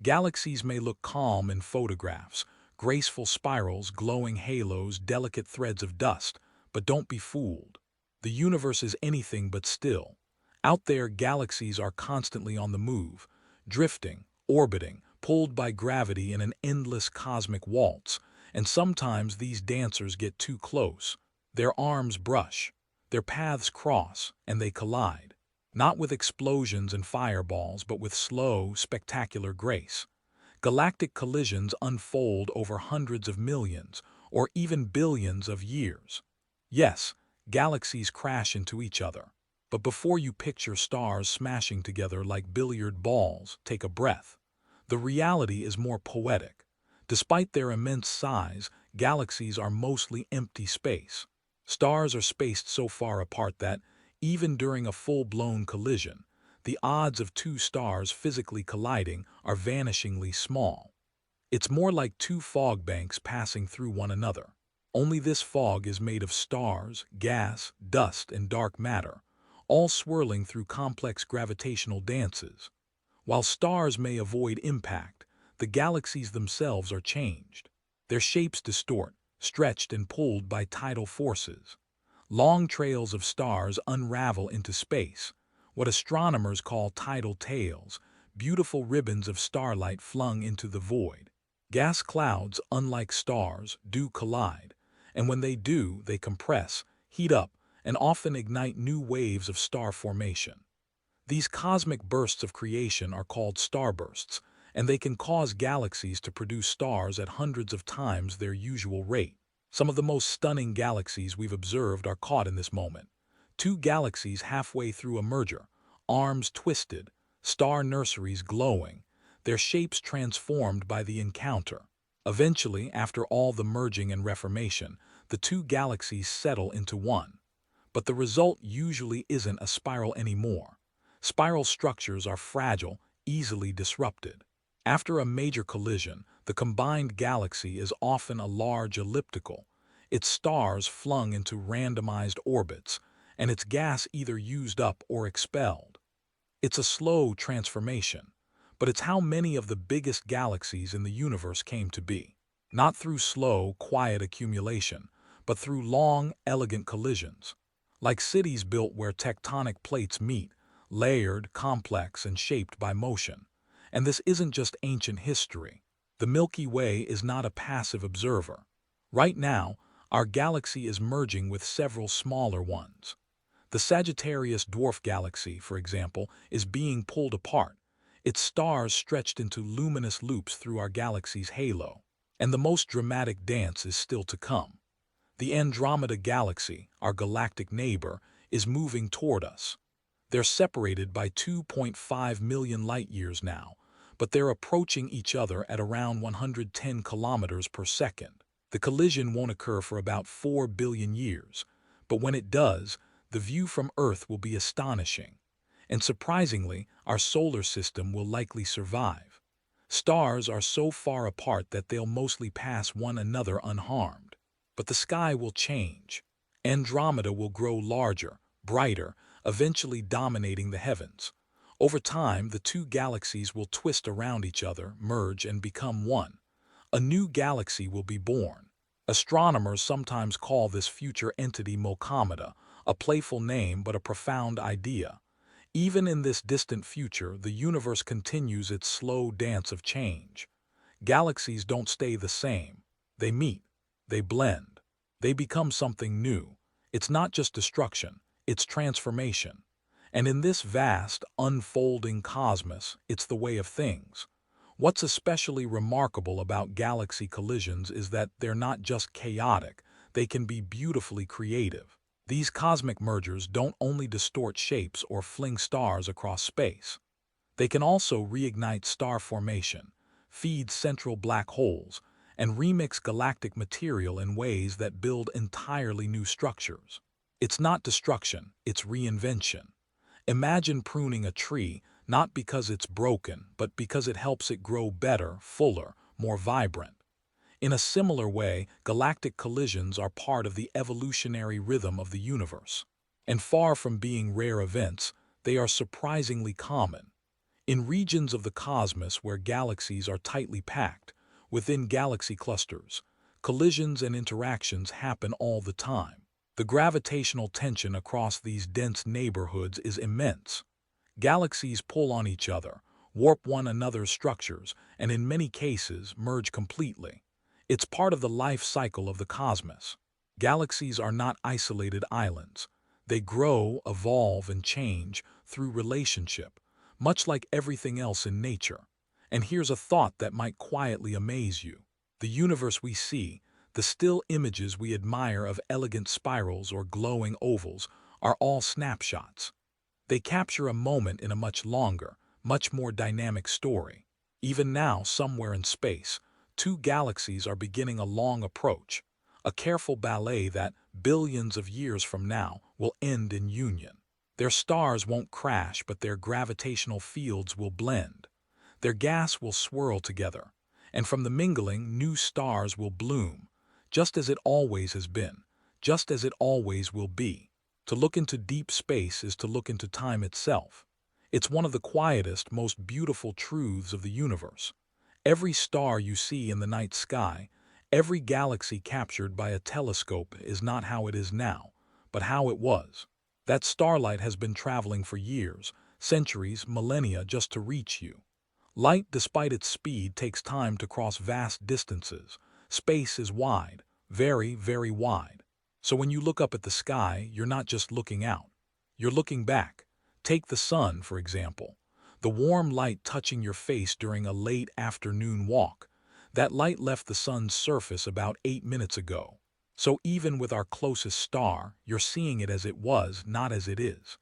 Galaxies may look calm in photographs, graceful spirals, glowing halos, delicate threads of dust, but don't be fooled. The universe is anything but still. Out there, galaxies are constantly on the move, drifting, orbiting, pulled by gravity in an endless cosmic waltz, And sometimes these dancers get too close. Their arms brush, their paths cross, and they collide. Not with explosions and fireballs, but with slow, spectacular grace. Galactic collisions unfold over hundreds of millions, or even billions of years. Yes, galaxies crash into each other. But before you picture stars smashing together like billiard balls, take a breath. The reality is more poetic. Despite their immense size, galaxies are mostly empty space. Stars are spaced so far apart that, even during a full-blown collision, the odds of two stars physically colliding are vanishingly small. It's more like two fog banks passing through one another. Only this fog is made of stars, gas, dust, and dark matter, all swirling through complex gravitational dances. While stars may avoid impact, the galaxies themselves are changed. Their shapes distort, stretched and pulled by tidal forces. Long trails of stars unravel into space, what astronomers call tidal tails, beautiful ribbons of starlight flung into the void. Gas clouds, unlike stars, do collide, and when they do, they compress, heat up, and often ignite new waves of star formation. These cosmic bursts of creation are called starbursts, and they can cause galaxies to produce stars at hundreds of times their usual rate. Some of the most stunning galaxies we've observed are caught in this moment. Two galaxies halfway through a merger, arms twisted, star nurseries glowing, their shapes transformed by the encounter. Eventually, after all the merging and reformation, the two galaxies settle into one. But the result usually isn't a spiral anymore. Spiral structures are fragile, easily disrupted. After a major collision, the combined galaxy is often a large elliptical, its stars flung into randomized orbits, and its gas either used up or expelled. It's a slow transformation, but it's how many of the biggest galaxies in the universe came to be. Not through slow, quiet accumulation, but through long, elegant collisions. Like cities built where tectonic plates meet, layered, complex, and shaped by motion. And this isn't just ancient history. The Milky Way is not a passive observer. Right now, our galaxy is merging with several smaller ones. The Sagittarius dwarf galaxy, for example, is being pulled apart, its stars stretched into luminous loops through our galaxy's halo. And the most dramatic dance is still to come. The Andromeda galaxy, our galactic neighbor, is moving toward us. They're separated by 2.5 million light-years now, but they're approaching each other at around 110 kilometers per second. The collision won't occur for about 4 billion years, but when it does, the view from Earth will be astonishing. And surprisingly, our solar system will likely survive. Stars are so far apart that they'll mostly pass one another unharmed. But the sky will change. Andromeda will grow larger, brighter, eventually dominating the heavens. Over time, the two galaxies will twist around each other, merge, and become one. A new galaxy will be born. Astronomers sometimes call this future entity Mokometa, a playful name but a profound idea. Even in this distant future, the universe continues its slow dance of change. Galaxies don't stay the same. They meet. They blend. They become something new. It's not just destruction, it's transformation. And in this vast, unfolding cosmos, it's the way of things. What's especially remarkable about galaxy collisions is that they're not just chaotic, they can be beautifully creative. These cosmic mergers don't only distort shapes or fling stars across space. They can also reignite star formation, feed central black holes, and remix galactic material in ways that build entirely new structures. It's not destruction, it's reinvention. Imagine pruning a tree, not because it's broken, but because it helps it grow better, fuller, more vibrant. In a similar way, galactic collisions are part of the evolutionary rhythm of the universe. And far from being rare events, they are surprisingly common. In regions of the cosmos where galaxies are tightly packed, within galaxy clusters, collisions and interactions happen all the time. The gravitational tension across these dense neighborhoods is immense. Galaxies pull on each other, warp one another's structures, and in many cases merge completely. It's part of the life cycle of the cosmos. Galaxies are not isolated islands. They grow, evolve, and change through relationship, much like everything else in nature. And here's a thought that might quietly amaze you. The universe we see, the still images we admire of elegant spirals or glowing ovals, are all snapshots. They capture a moment in a much longer, much more dynamic story. Even now, somewhere in space, two galaxies are beginning a long approach, a careful ballet that, billions of years from now, will end in union. Their stars won't crash, but their gravitational fields will blend. Their gas will swirl together, and from the mingling, new stars will bloom, just as it always has been, just as it always will be. To look into deep space is to look into time itself. It's one of the quietest, most beautiful truths of the universe. Every star you see in the night sky, every galaxy captured by a telescope is not how it is now, but how it was. That starlight has been traveling for years, centuries, millennia just to reach you. Light, despite its speed, takes time to cross vast distances. Space is wide, very, very wide. So when you look up at the sky, you're not just looking out. You're looking back. Take the sun, for example. The warm light touching your face during a late afternoon walk. That light left the sun's surface about 8 minutes ago. So even with our closest star, you're seeing it as it was, not as it is.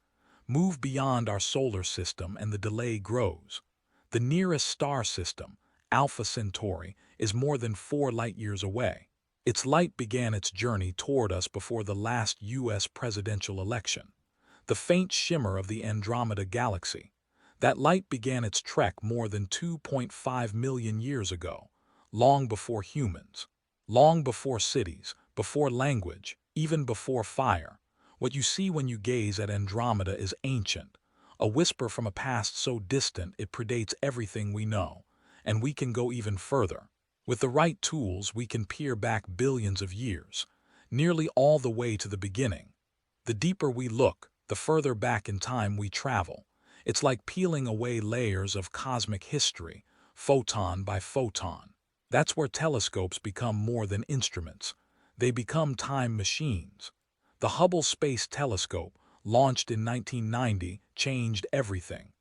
Move beyond our solar system and the delay grows. The nearest star system, Alpha Centauri, is more than 4 light-years away. Its light began its journey toward us before the last U.S. presidential election. The faint shimmer of the Andromeda Galaxy. That light began its trek more than 2.5 million years ago, long before humans, long before cities, before language, even before fire. What you see when you gaze at Andromeda is ancient, a whisper from a past so distant it predates everything we know, and we can go even further. With the right tools, we can peer back billions of years, nearly all the way to the beginning. The deeper we look, the further back in time we travel. It's like peeling away layers of cosmic history, photon by photon. That's where telescopes become more than instruments. They become time machines. The Hubble Space Telescope, launched in 1990, changed everything.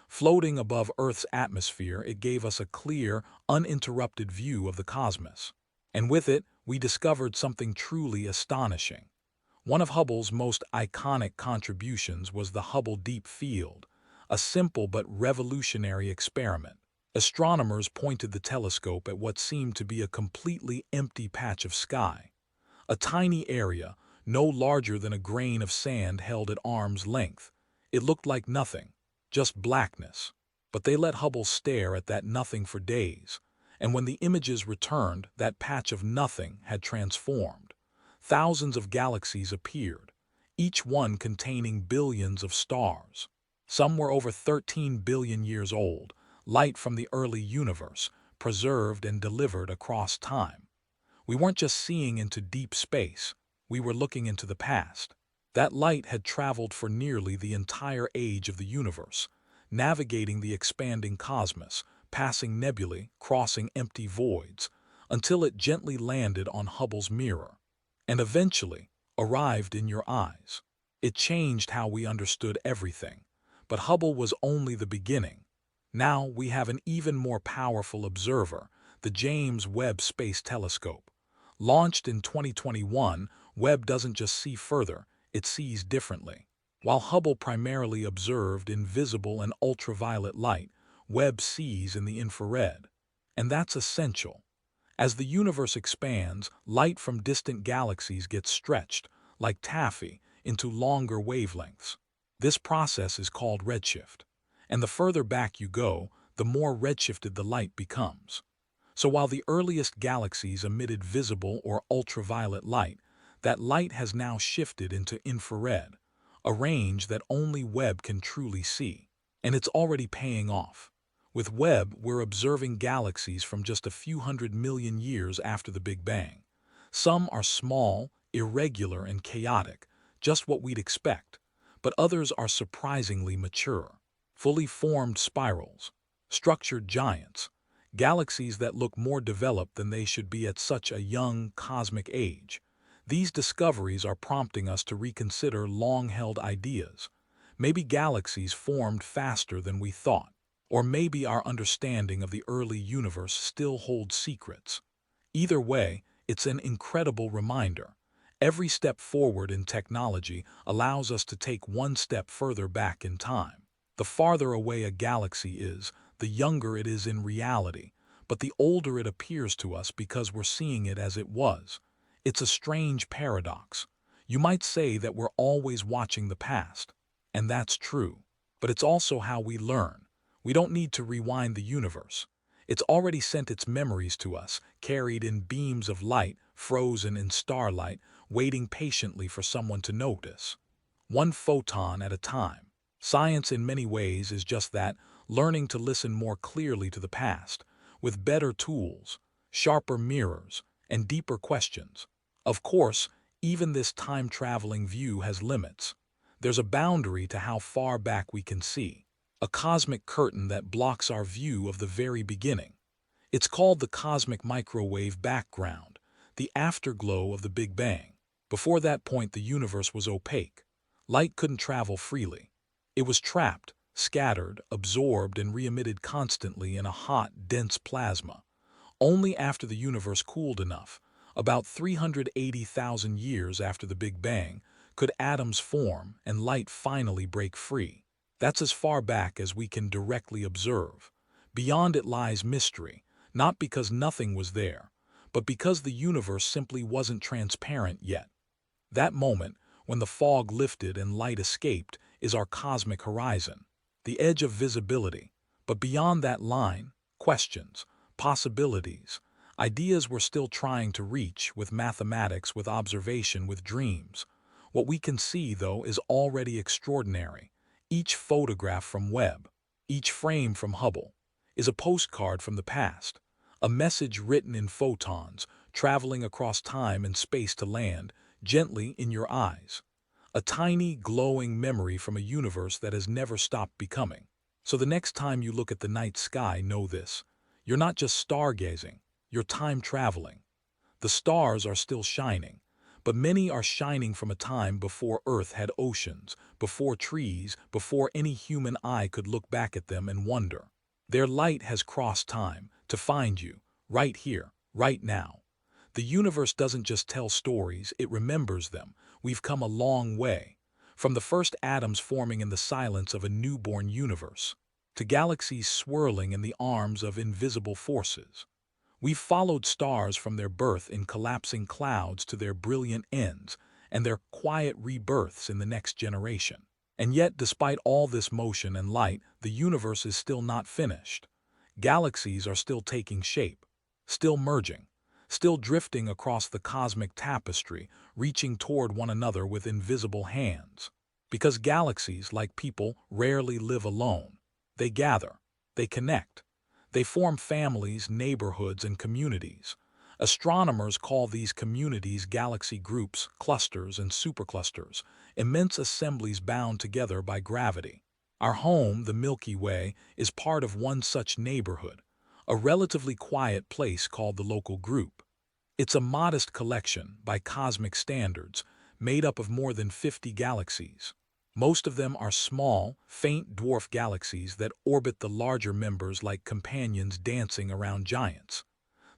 Floating above Earth's atmosphere, it gave us a clear, uninterrupted view of the cosmos. And with it, we discovered something truly astonishing. One of Hubble's most iconic contributions was the Hubble Deep Field, a simple but revolutionary experiment. Astronomers pointed the telescope at what seemed to be a completely empty patch of sky. A tiny area, no larger than a grain of sand held at arm's length. It looked like nothing, just blackness. But they let Hubble stare at that nothing for days, and when the images returned, that patch of nothing had transformed. Thousands of galaxies appeared, each one containing billions of stars. Some were over 13 billion years old, light from the early universe, preserved and delivered across time. We weren't just seeing into deep space, we were looking into the past. That light had traveled for nearly the entire age of the universe, navigating the expanding cosmos, passing nebulae, crossing empty voids, until it gently landed on Hubble's mirror, and eventually arrived in your eyes. It changed how we understood everything, but Hubble was only the beginning. Now we have an even more powerful observer, the James Webb Space Telescope. Launched in 2021, Webb doesn't just see further, it sees differently. While Hubble primarily observed in visible and ultraviolet light, Webb sees in the infrared. And that's essential. As the universe expands, light from distant galaxies gets stretched, like taffy, into longer wavelengths. This process is called redshift. And the further back you go, the more redshifted the light becomes. So while the earliest galaxies emitted visible or ultraviolet light, that light has now shifted into infrared, a range that only Webb can truly see. And it's already paying off. With Webb, we're observing galaxies from just a few 100 million years after the Big Bang. Some are small, irregular, and chaotic, just what we'd expect, but others are surprisingly mature. Fully formed spirals, structured giants, galaxies that look more developed than they should be at such a young cosmic age. These discoveries are prompting us to reconsider long-held ideas. Maybe galaxies formed faster than we thought, or maybe our understanding of the early universe still holds secrets. Either way, it's an incredible reminder. Every step forward in technology allows us to take one step further back in time. The farther away a galaxy is, the younger it is in reality, but the older it appears to us because we're seeing it as it was. It's a strange paradox. You might say that we're always watching the past, and that's true. But it's also how we learn. We don't need to rewind the universe. It's already sent its memories to us, carried in beams of light, frozen in starlight, waiting patiently for someone to notice. One photon at a time. Science in many ways is just that, learning to listen more clearly to the past, with better tools, sharper mirrors, and deeper questions. Of course, even this time-traveling view has limits. There's a boundary to how far back we can see, a cosmic curtain that blocks our view of the very beginning. It's called the cosmic microwave background, the afterglow of the Big Bang. Before that point, the universe was opaque. Light couldn't travel freely. It was trapped, scattered, absorbed, and re-emitted constantly in a hot, dense plasma. Only after the universe cooled enough, about 380,000 years after the Big Bang, could atoms form and light finally break free. That's as far back as we can directly observe. Beyond it lies mystery, not because nothing was there, but because the universe simply wasn't transparent yet. That moment, when the fog lifted and light escaped, is our cosmic horizon, the edge of visibility. But beyond that line, questions, possibilities, ideas we're still trying to reach with mathematics, with observation, with dreams. What we can see, though, is already extraordinary. Each photograph from Webb, each frame from Hubble, is a postcard from the past, a message written in photons, traveling across time and space to land gently in your eyes. A tiny, glowing memory from a universe that has never stopped becoming. So the next time you look at the night sky, know this. You're not just stargazing, you're time traveling. The stars are still shining, but many are shining from a time before Earth had oceans, before trees, before any human eye could look back at them and wonder. Their light has crossed time to find you, right here, right now. The universe doesn't just tell stories, it remembers them. We've come a long way, from the first atoms forming in the silence of a newborn universe, to galaxies swirling in the arms of invisible forces. We've followed stars from their birth in collapsing clouds to their brilliant ends and their quiet rebirths in the next generation. And yet, despite all this motion and light, the universe is still not finished. Galaxies are still taking shape, still merging, still drifting across the cosmic tapestry, reaching toward one another with invisible hands. Because galaxies, like people, rarely live alone. They gather, they connect, they form families, neighborhoods, and communities. Astronomers call these communities galaxy groups, clusters, and superclusters, immense assemblies bound together by gravity. Our home, the Milky Way, is part of one such neighborhood, a relatively quiet place called the local group. It's a modest collection, by cosmic standards, made up of more than 50 galaxies. Most of them are small, faint dwarf galaxies that orbit the larger members like companions dancing around giants.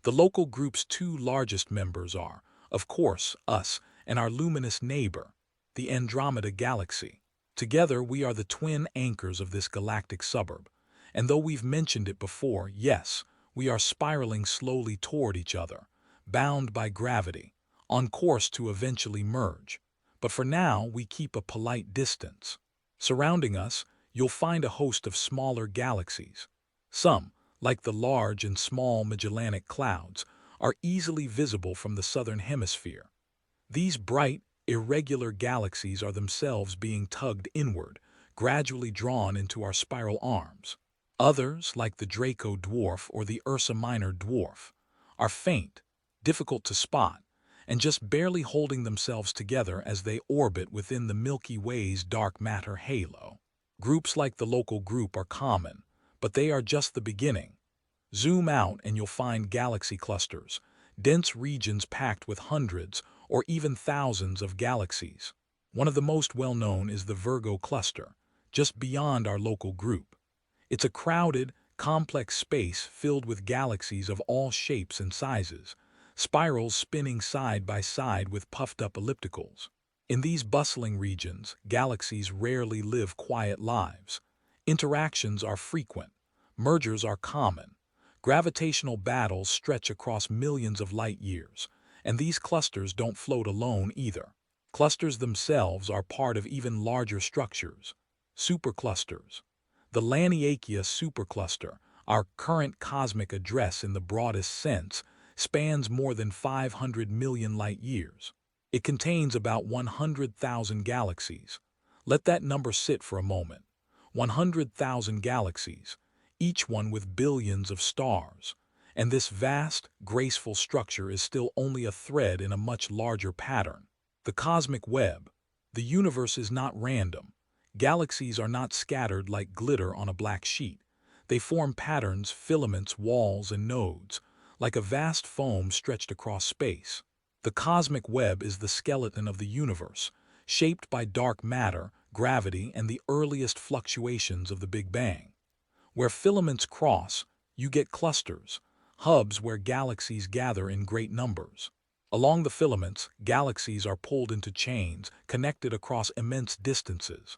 The local group's two largest members are, of course, us and our luminous neighbor, the Andromeda Galaxy. Together, we are the twin anchors of this galactic suburb. And though we've mentioned it before, yes, we are spiraling slowly toward each other, bound by gravity, on course to eventually merge. But for now, we keep a polite distance. Surrounding us, you'll find a host of smaller galaxies. Some, like the large and small Magellanic Clouds, are easily visible from the southern hemisphere. These bright, irregular galaxies are themselves being tugged inward, gradually drawn into our spiral arms. Others, like the Draco Dwarf or the Ursa Minor Dwarf, are faint, difficult to spot, and just barely holding themselves together as they orbit within the Milky Way's dark matter halo. Groups like the local group are common, but they are just the beginning. Zoom out and you'll find galaxy clusters, dense regions packed with hundreds or even thousands of galaxies. One of the most well-known is the Virgo cluster, just beyond our local group. It's a crowded, complex space filled with galaxies of all shapes and sizes, spirals spinning side by side with puffed-up ellipticals. In these bustling regions, galaxies rarely live quiet lives. Interactions are frequent, mergers are common, gravitational battles stretch across millions of light years, and these clusters don't float alone either. Clusters themselves are part of even larger structures, superclusters. The Laniakea supercluster, our current cosmic address in the broadest sense, spans more than 500 million light years. It contains about 100,000 galaxies. Let that number sit for a moment. 100,000 galaxies, each one with billions of stars. And this vast, graceful structure is still only a thread in a much larger pattern. The cosmic web. The universe is not random. Galaxies are not scattered like glitter on a black sheet. They form patterns, filaments, walls, and nodes, like a vast foam stretched across space. The cosmic web is the skeleton of the universe, shaped by dark matter, gravity, and the earliest fluctuations of the Big Bang. Where filaments cross, you get clusters, hubs where galaxies gather in great numbers. Along the filaments, galaxies are pulled into chains, connected across immense distances.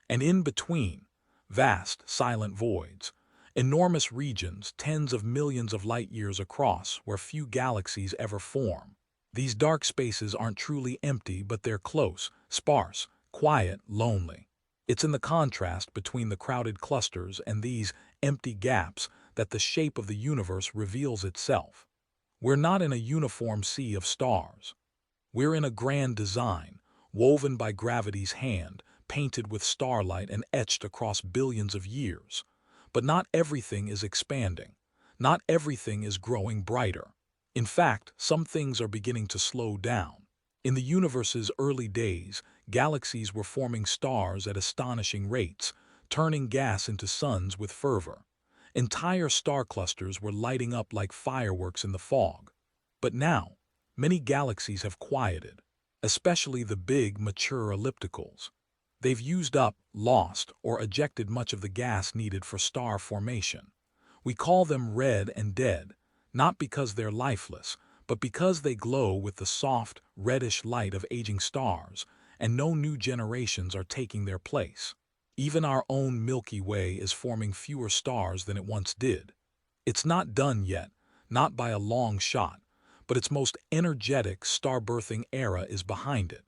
And in between, vast, silent voids, enormous regions tens of millions of light years across where few galaxies ever form. These dark spaces aren't truly empty, but they're close, sparse, quiet, lonely. It's in the contrast between the crowded clusters and these empty gaps that the shape of the universe reveals itself. We're not in a uniform sea of stars. We're in a grand design, woven by gravity's hand, painted with starlight and etched across billions of years. But not everything is expanding. Not everything is growing brighter. In fact, some things are beginning to slow down. In the universe's early days, galaxies were forming stars at astonishing rates, turning gas into suns with fervor. Entire star clusters were lighting up like fireworks in the fog. But now, many galaxies have quieted, especially the big, mature ellipticals. They've used up, lost, or ejected much of the gas needed for star formation. We call them red and dead, not because they're lifeless, but because they glow with the soft, reddish light of aging stars, and no new generations are taking their place. Even our own Milky Way is forming fewer stars than it once did. It's not done yet, not by a long shot, but its most energetic star-birthing era is behind it.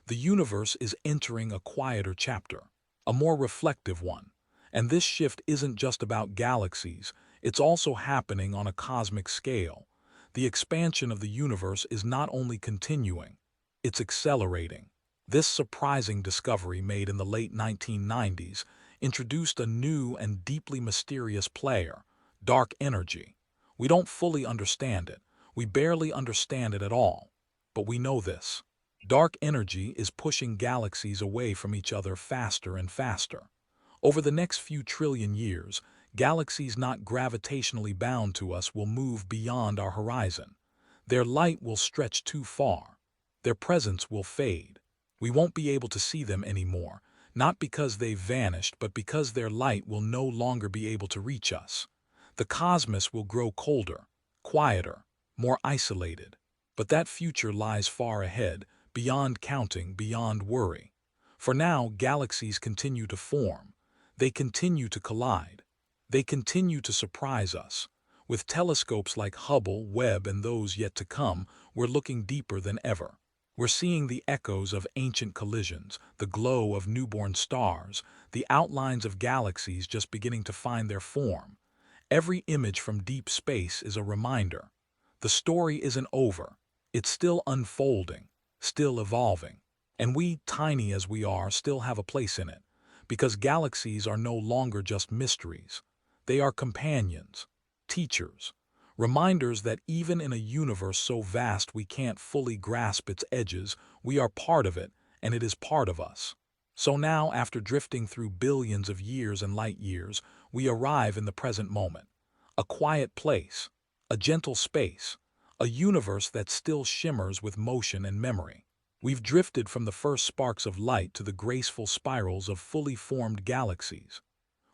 The universe is entering a quieter chapter, a more reflective one. And this shift isn't just about galaxies, it's also happening on a cosmic scale. The expansion of the universe is not only continuing, it's accelerating. This surprising discovery made in the late 1990s introduced a new and deeply mysterious player, dark energy. We don't fully understand it. We barely understand it at all. But we know this. Dark energy is pushing galaxies away from each other faster and faster. Over the next few trillion years, galaxies not gravitationally bound to us will move beyond our horizon. Their light will stretch too far. Their presence will fade. We won't be able to see them anymore, not because they've vanished, but because their light will no longer be able to reach us. The cosmos will grow colder, quieter, more isolated. But that future lies far ahead, beyond counting, beyond worry. For now, galaxies continue to form. They continue to collide. They continue to surprise us. With telescopes like Hubble, Webb, and those yet to come, we're looking deeper than ever. We're seeing the echoes of ancient collisions, the glow of newborn stars, the outlines of galaxies just beginning to find their form. Every image from deep space is a reminder. The story isn't over. It's still unfolding, still evolving. And we, tiny as we are, still have a place in it. Because galaxies are no longer just mysteries. They are companions, teachers, reminders that even in a universe so vast we can't fully grasp its edges, we are part of it, and it is part of us. So now, after drifting through billions of years and light years, we arrive in the present moment. a quiet place, a gentle space, a universe that still shimmers with motion and memory. We've drifted from the first sparks of light to the graceful spirals of fully formed galaxies.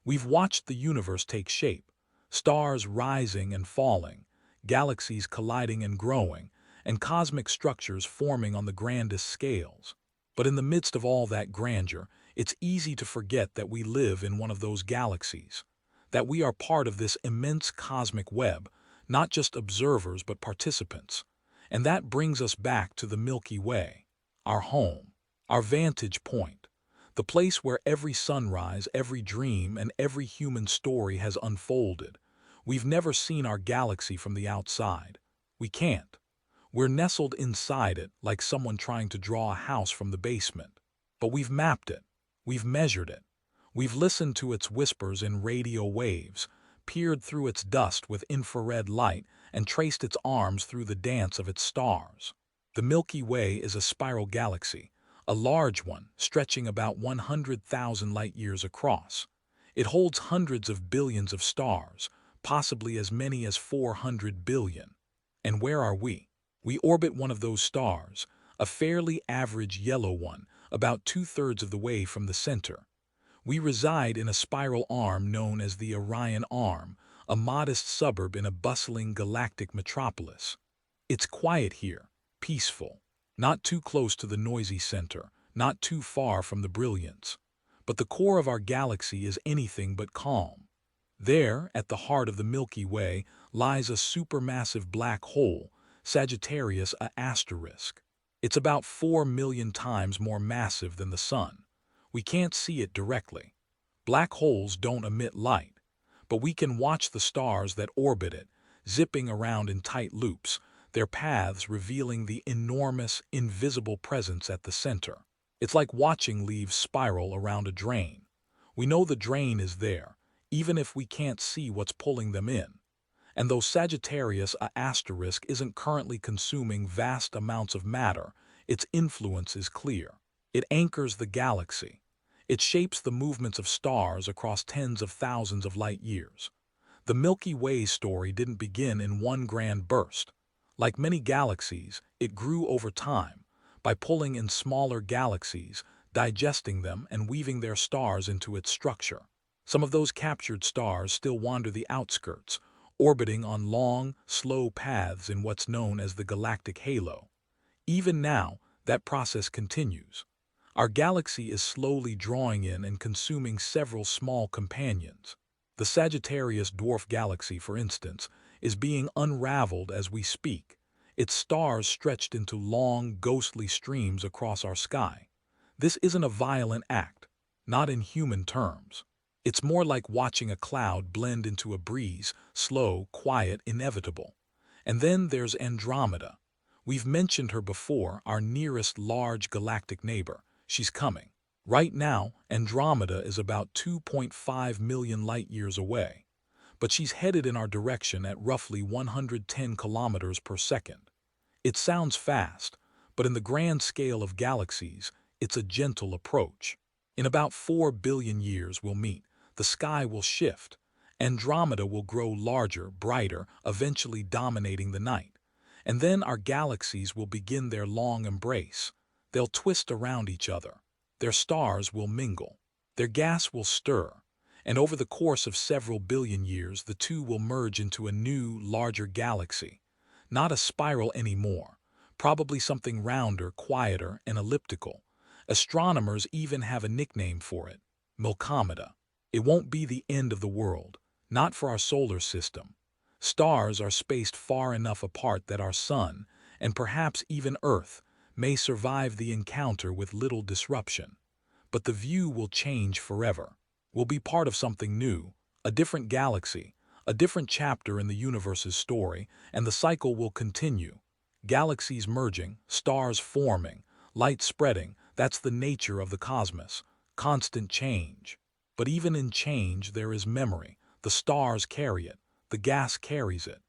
We've watched the universe take shape, stars rising and falling, galaxies colliding and growing, and cosmic structures forming on the grandest scales. But in the midst of all that grandeur, it's easy to forget that we live in one of those galaxies, that we are part of this immense cosmic web, not just observers but participants. And that brings us back to the Milky Way, our home, our vantage point, the place where every sunrise, every dream, and every human story has unfolded. We've never seen our galaxy from the outside. We can't. We're nestled inside it like someone trying to draw a house from the basement. But we've mapped it. We've measured it. We've listened to its whispers in radio waves, peered through its dust with infrared light, and traced its arms through the dance of its stars. The Milky Way is a spiral galaxy, a large one stretching about 100,000 light-years across. It holds hundreds of billions of stars, possibly as many as 400 billion. And where are we? We orbit one of those stars, a fairly average yellow one, about two-thirds of the way from the center. We reside in a spiral arm known as the Orion Arm, a modest suburb in a bustling galactic metropolis. It's quiet here, peaceful, not too close to the noisy center, not too far from the brilliance. But the core of our galaxy is anything but calm. There, at the heart of the Milky Way, lies a supermassive black hole, Sagittarius A*. It's about 4 million times more massive than the Sun. We can't see it directly. Black holes don't emit light, but we can watch the stars that orbit it, zipping around in tight loops, their paths revealing the enormous, invisible presence at the center. It's like watching leaves spiral around a drain. We know the drain is there, even if we can't see what's pulling them in. And though Sagittarius A* isn't currently consuming vast amounts of matter, its influence is clear. It anchors the galaxy. It shapes the movements of stars across tens of thousands of light years. The Milky Way's story didn't begin in one grand burst. Like many galaxies, it grew over time, by pulling in smaller galaxies, digesting them, and weaving their stars into its structure. Some of those captured stars still wander the outskirts, orbiting on long, slow paths in what's known as the galactic halo. Even now, that process continues. Our galaxy is slowly drawing in and consuming several small companions. The Sagittarius dwarf galaxy, for instance, is being unraveled as we speak, its stars stretched into long, ghostly streams across our sky. This isn't a violent act, not in human terms. It's more like watching a cloud blend into a breeze, slow, quiet, inevitable. And then there's Andromeda. We've mentioned her before, our nearest large galactic neighbor. She's coming. Right now, Andromeda is about 2.5 million light-years away, but she's headed in our direction at roughly 110 kilometers per second. It sounds fast, but in the grand scale of galaxies, it's a gentle approach. In about 4 billion years we'll meet. The sky will shift. Andromeda will grow larger, brighter, eventually dominating the night. And then our galaxies will begin their long embrace. They'll twist around each other. Their stars will mingle. Their gas will stir. And over the course of several billion years, the two will merge into a new, larger galaxy. Not a spiral anymore. Probably something rounder, quieter, and elliptical. Astronomers even have a nickname for it: Milkomeda. It won't be the end of the world. Not for our solar system. Stars are spaced far enough apart that our Sun, and perhaps even Earth, may survive the encounter with little disruption. But the view will change forever. We'll be part of something new, a different galaxy, a different chapter in the universe's story, and the cycle will continue. Galaxies merging, stars forming, light spreading, that's the nature of the cosmos. Constant change. But even in change there is memory. The stars carry it. The gas carries it.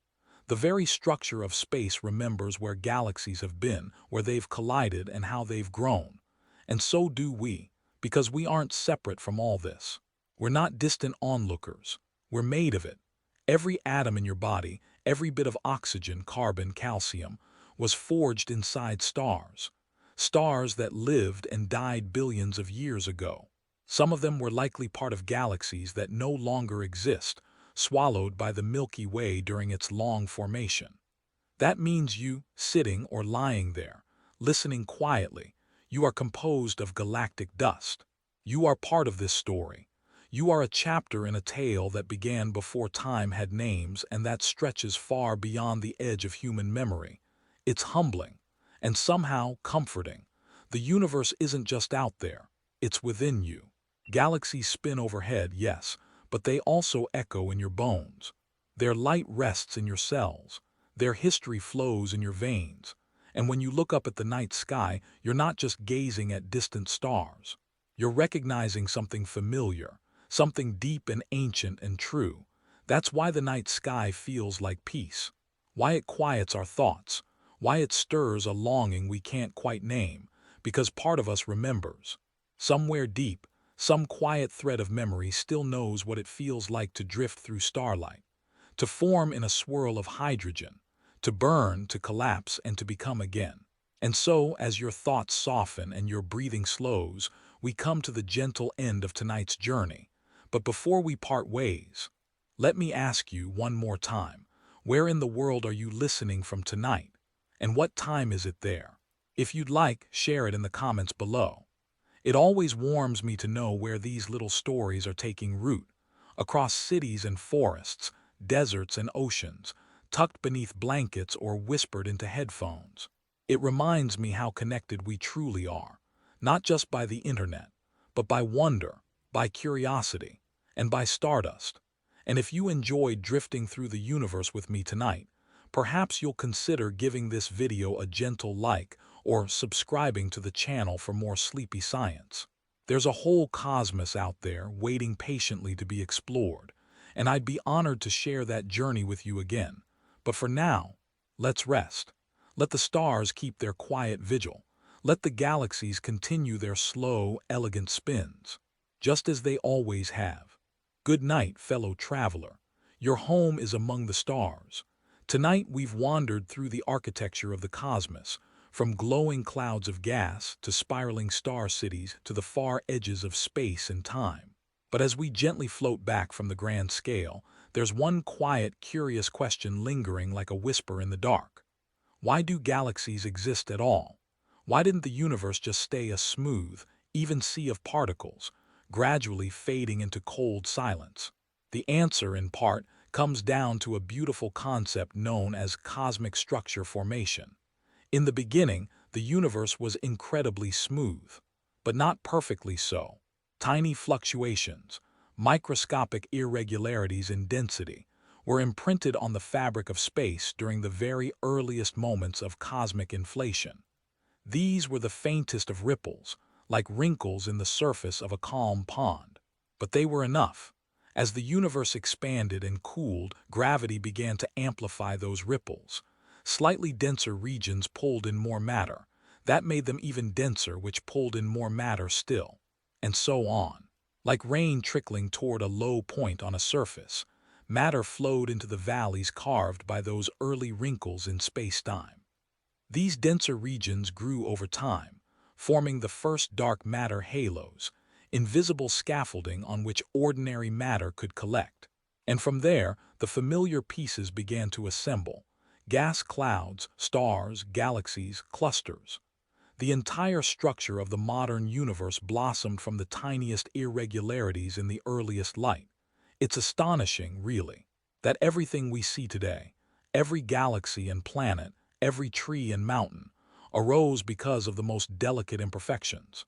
The very structure of space remembers where galaxies have been, where they've collided, and how they've grown. And so do we, because we aren't separate from all this. We're not distant onlookers. We're made of it. Every atom in your body, every bit of oxygen, carbon, calcium, was forged inside stars. Stars that lived and died billions of years ago. Some of them were likely part of galaxies that no longer exist, swallowed by the Milky Way during its long formation. That means you, sitting or lying there, listening quietly, you are composed of galactic dust. You are part of this story. You are a chapter in a tale that began before time had names and that stretches far beyond the edge of human memory. It's humbling and somehow comforting. The universe isn't just out there, it's within you. Galaxies spin overhead, yes, but they also echo in your bones. Their light rests in your cells. Their history flows in your veins. And when you look up at the night sky, you're not just gazing at distant stars. You're recognizing something familiar, something deep and ancient and true. That's why the night sky feels like peace, why it quiets our thoughts, why it stirs a longing we can't quite name, because part of us remembers. Somewhere deep, some quiet thread of memory still knows what it feels like to drift through starlight, to form in a swirl of hydrogen, to burn, to collapse, and to become again. And so, as your thoughts soften and your breathing slows, we come to the gentle end of tonight's journey. But before we part ways, let me ask you one more time, where in the world are you listening from tonight? And what time is it there? If you'd like, share it in the comments below. It always warms me to know where these little stories are taking root, across cities and forests, deserts and oceans, tucked beneath blankets or whispered into headphones. It reminds me how connected we truly are, not just by the internet, but by wonder, by curiosity, and by stardust. And if you enjoyed drifting through the universe with me tonight, perhaps you'll consider giving this video a gentle like or subscribing to the channel for more sleepy science. There's a whole cosmos out there waiting patiently to be explored, and I'd be honored to share that journey with you again. But for now, let's rest. Let the stars keep their quiet vigil. Let the galaxies continue their slow, elegant spins, just as they always have. Good night, fellow traveler. Your home is among the stars. Tonight we've wandered through the architecture of the cosmos, from glowing clouds of gas to spiraling star cities to the far edges of space and time. But as we gently float back from the grand scale, there's one quiet, curious question lingering like a whisper in the dark. Why do galaxies exist at all? Why didn't the universe just stay a smooth, even sea of particles, gradually fading into cold silence? The answer, in part, comes down to a beautiful concept known as cosmic structure formation. In the beginning, the universe was incredibly smooth, but not perfectly so. Tiny fluctuations, microscopic irregularities in density, were imprinted on the fabric of space during the very earliest moments of cosmic inflation. These were the faintest of ripples, like wrinkles in the surface of a calm pond. But they were enough. As the universe expanded and cooled, gravity began to amplify those ripples. Slightly denser regions pulled in more matter. That made them even denser, which pulled in more matter still. And so on. Like rain trickling toward a low point on a surface, matter flowed into the valleys carved by those early wrinkles in space-time. These denser regions grew over time, forming the first dark matter halos, invisible scaffolding on which ordinary matter could collect. And from there, the familiar pieces began to assemble. Gas clouds, stars, galaxies, clusters. The entire structure of the modern universe blossomed from the tiniest irregularities in the earliest light. It's astonishing, really, that everything we see today, every galaxy and planet, every tree and mountain, arose because of the most delicate imperfections.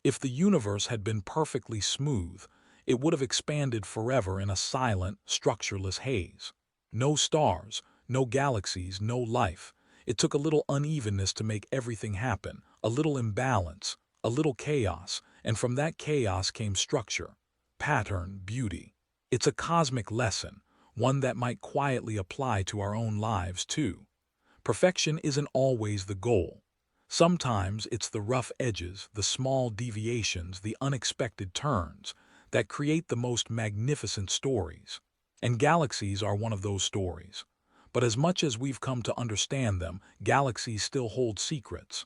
If the universe had been perfectly smooth, it would have expanded forever in a silent, structureless haze. No stars, no galaxies, no life. It took a little unevenness to make everything happen, a little imbalance, a little chaos, and from that chaos came structure, pattern, beauty. It's a cosmic lesson, one that might quietly apply to our own lives too. Perfection isn't always the goal. Sometimes it's the rough edges, the small deviations, the unexpected turns that create the most magnificent stories. And galaxies are one of those stories. But as much as we've come to understand them, galaxies still hold secrets.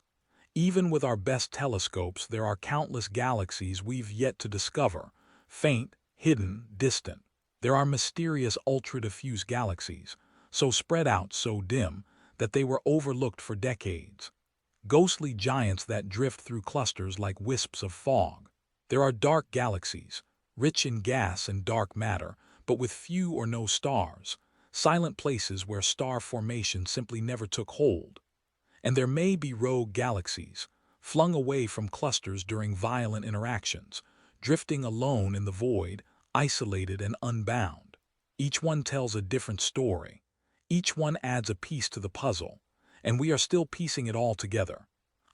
Even with our best telescopes, there are countless galaxies we've yet to discover, faint, hidden, distant. There are mysterious ultra-diffuse galaxies, so spread out, so dim, that they were overlooked for decades. Ghostly giants that drift through clusters like wisps of fog. There are dark galaxies, rich in gas and dark matter, but with few or no stars, silent places where star formation simply never took hold. And there may be rogue galaxies, flung away from clusters during violent interactions, drifting alone in the void, isolated and unbound. Each one tells a different story. Each one adds a piece to the puzzle, and we are still piecing it all together.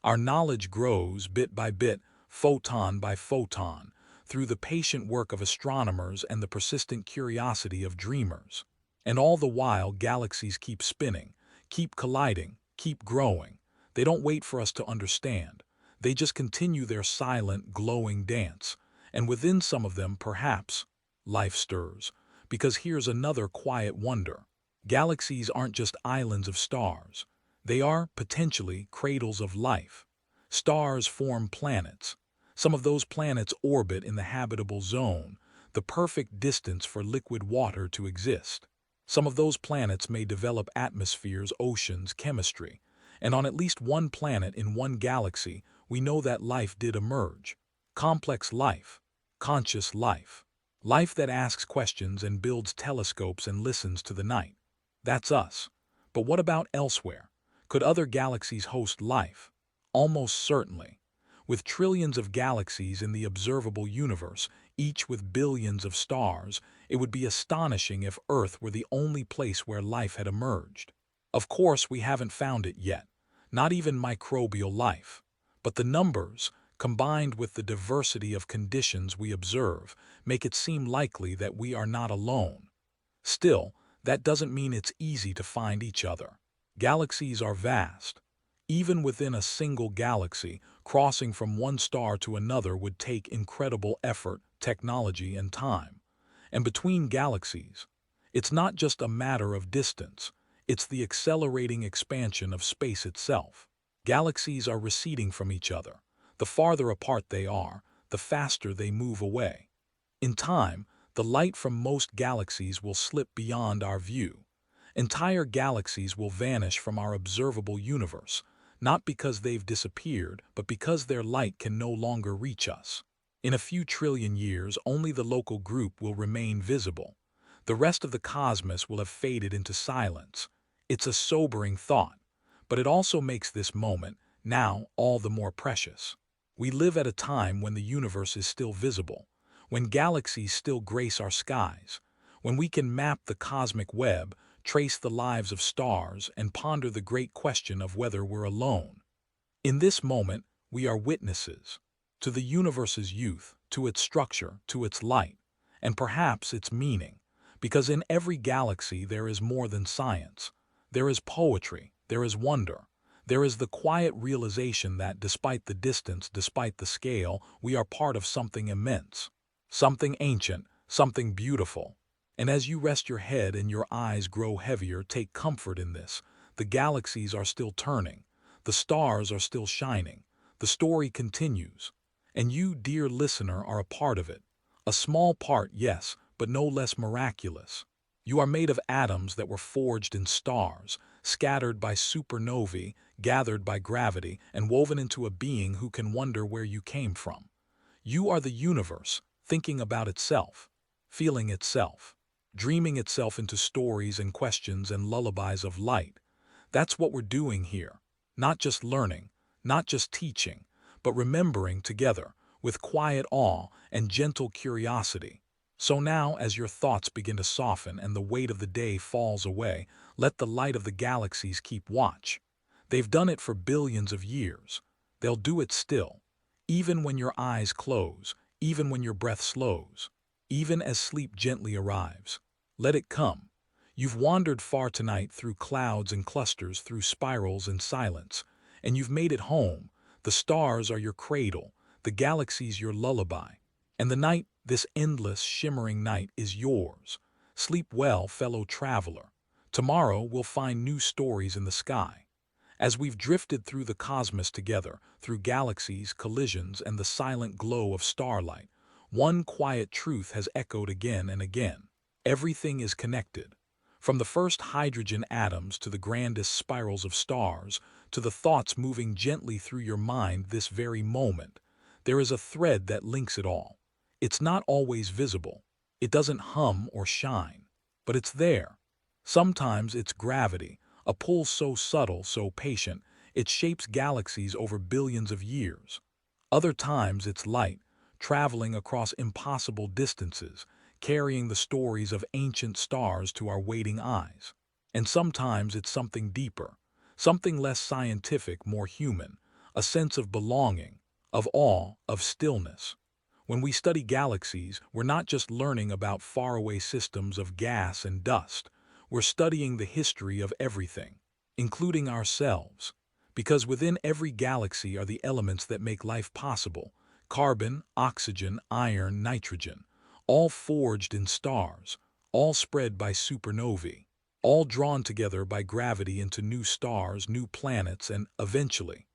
Our knowledge grows bit by bit, photon by photon, through the patient work of astronomers and the persistent curiosity of dreamers. And all the while, galaxies keep spinning, keep colliding, keep growing. They don't wait for us to understand. They just continue their silent, glowing dance. And within some of them, perhaps, life stirs. Because here's another quiet wonder. Galaxies aren't just islands of stars. They are, potentially, cradles of life. Stars form planets. Some of those planets orbit in the habitable zone, the perfect distance for liquid water to exist. Some of those planets may develop atmospheres, oceans, chemistry. And on at least one planet in one galaxy, we know that life did emerge. Complex life. Conscious life. Life that asks questions and builds telescopes and listens to the night. That's us. But what about elsewhere? Could other galaxies host life? Almost certainly. With trillions of galaxies in the observable universe, each with billions of stars, it would be astonishing if Earth were the only place where life had emerged. Of course, we haven't found it yet, not even microbial life. But the numbers, combined with the diversity of conditions we observe, make it seem likely that we are not alone. Still, that doesn't mean it's easy to find each other. Galaxies are vast. Even within a single galaxy, crossing from one star to another would take incredible effort, technology, and time. And between galaxies, it's not just a matter of distance, it's the accelerating expansion of space itself. Galaxies are receding from each other. The farther apart they are, the faster they move away. In time, the light from most galaxies will slip beyond our view. Entire galaxies will vanish from our observable universe, not because they've disappeared, but because their light can no longer reach us. In a few trillion years, only the local group will remain visible. The rest of the cosmos will have faded into silence. It's a sobering thought, but it also makes this moment, now, all the more precious. We live at a time when the universe is still visible, when galaxies still grace our skies, when we can map the cosmic web, trace the lives of stars, and ponder the great question of whether we're alone. In this moment, we are witnesses to the universe's youth, to its structure, to its light, and perhaps its meaning, because in every galaxy there is more than science. There is poetry, there is wonder, there is the quiet realization that despite the distance, despite the scale, we are part of something immense, something ancient, something beautiful. And as you rest your head and your eyes grow heavier, take comfort in this. The galaxies are still turning. The stars are still shining. The story continues. And you, dear listener, are a part of it. A small part, yes, but no less miraculous. You are made of atoms that were forged in stars, scattered by supernovae, gathered by gravity, and woven into a being who can wonder where you came from. You are the universe, thinking about itself, feeling itself, dreaming itself into stories and questions and lullabies of light. That's what we're doing here. Not just learning, not just teaching, but remembering together, with quiet awe and gentle curiosity. So now, as your thoughts begin to soften and the weight of the day falls away, let the light of the galaxies keep watch. They've done it for billions of years. They'll do it still, even when your eyes close, even when your breath slows, even as sleep gently arrives. Let it come. You've wandered far tonight through clouds and clusters, through spirals and silence, and you've made it home. The stars are your cradle, the galaxies your lullaby, and the night, this endless, shimmering night, is yours. Sleep well, fellow traveler. Tomorrow we'll find new stories in the sky. As we've drifted through the cosmos together, through galaxies, collisions, and the silent glow of starlight, one quiet truth has echoed again and again. Everything is connected. From the first hydrogen atoms to the grandest spirals of stars, to the thoughts moving gently through your mind this very moment, there is a thread that links it all. It's not always visible. It doesn't hum or shine, but it's there. Sometimes it's gravity, a pull so subtle, so patient, it shapes galaxies over billions of years. Other times it's light, traveling across impossible distances, carrying the stories of ancient stars to our waiting eyes. And sometimes it's something deeper, something less scientific, more human, a sense of belonging, of awe, of stillness. When we study galaxies, we're not just learning about faraway systems of gas and dust. We're studying the history of everything, including ourselves. Because within every galaxy are the elements that make life possible: carbon, oxygen, iron, nitrogen, all forged in stars, all spread by supernovae, all drawn together by gravity into new stars, new planets, and, eventually,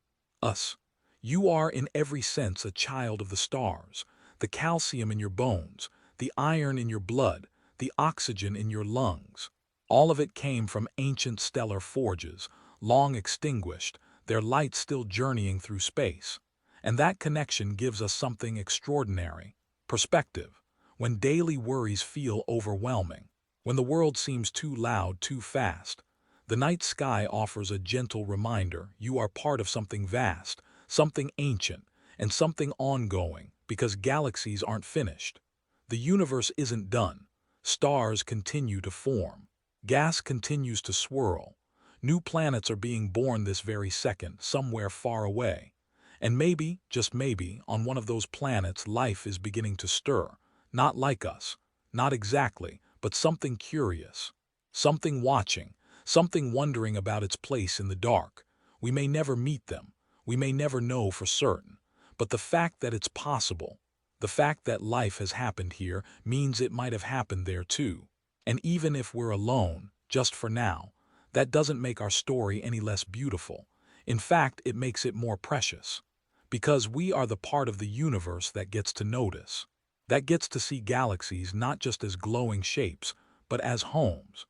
us. You are in every sense a child of the stars, the calcium in your bones, the iron in your blood, the oxygen in your lungs. All of it came from ancient stellar forges, long extinguished, their light still journeying through space. And that connection gives us something extraordinary: perspective. When daily worries feel overwhelming, when the world seems too loud, too fast, the night sky offers a gentle reminder you are part of something vast, something ancient, and something ongoing, because galaxies aren't finished. The universe isn't done. Stars continue to form. Gas continues to swirl. New planets are being born this very second, somewhere far away. And maybe, just maybe, on one of those planets life is beginning to stir. Not like us. Not exactly, but something curious. Something watching. Something wondering about its place in the dark. We may never meet them. We may never know for certain. But the fact that it's possible, the fact that life has happened here, means it might have happened there too. And even if we're alone, just for now, that doesn't make our story any less beautiful. In fact, it makes it more precious. Because we are the part of the universe that gets to notice, that gets to see galaxies not just as glowing shapes, but as homes,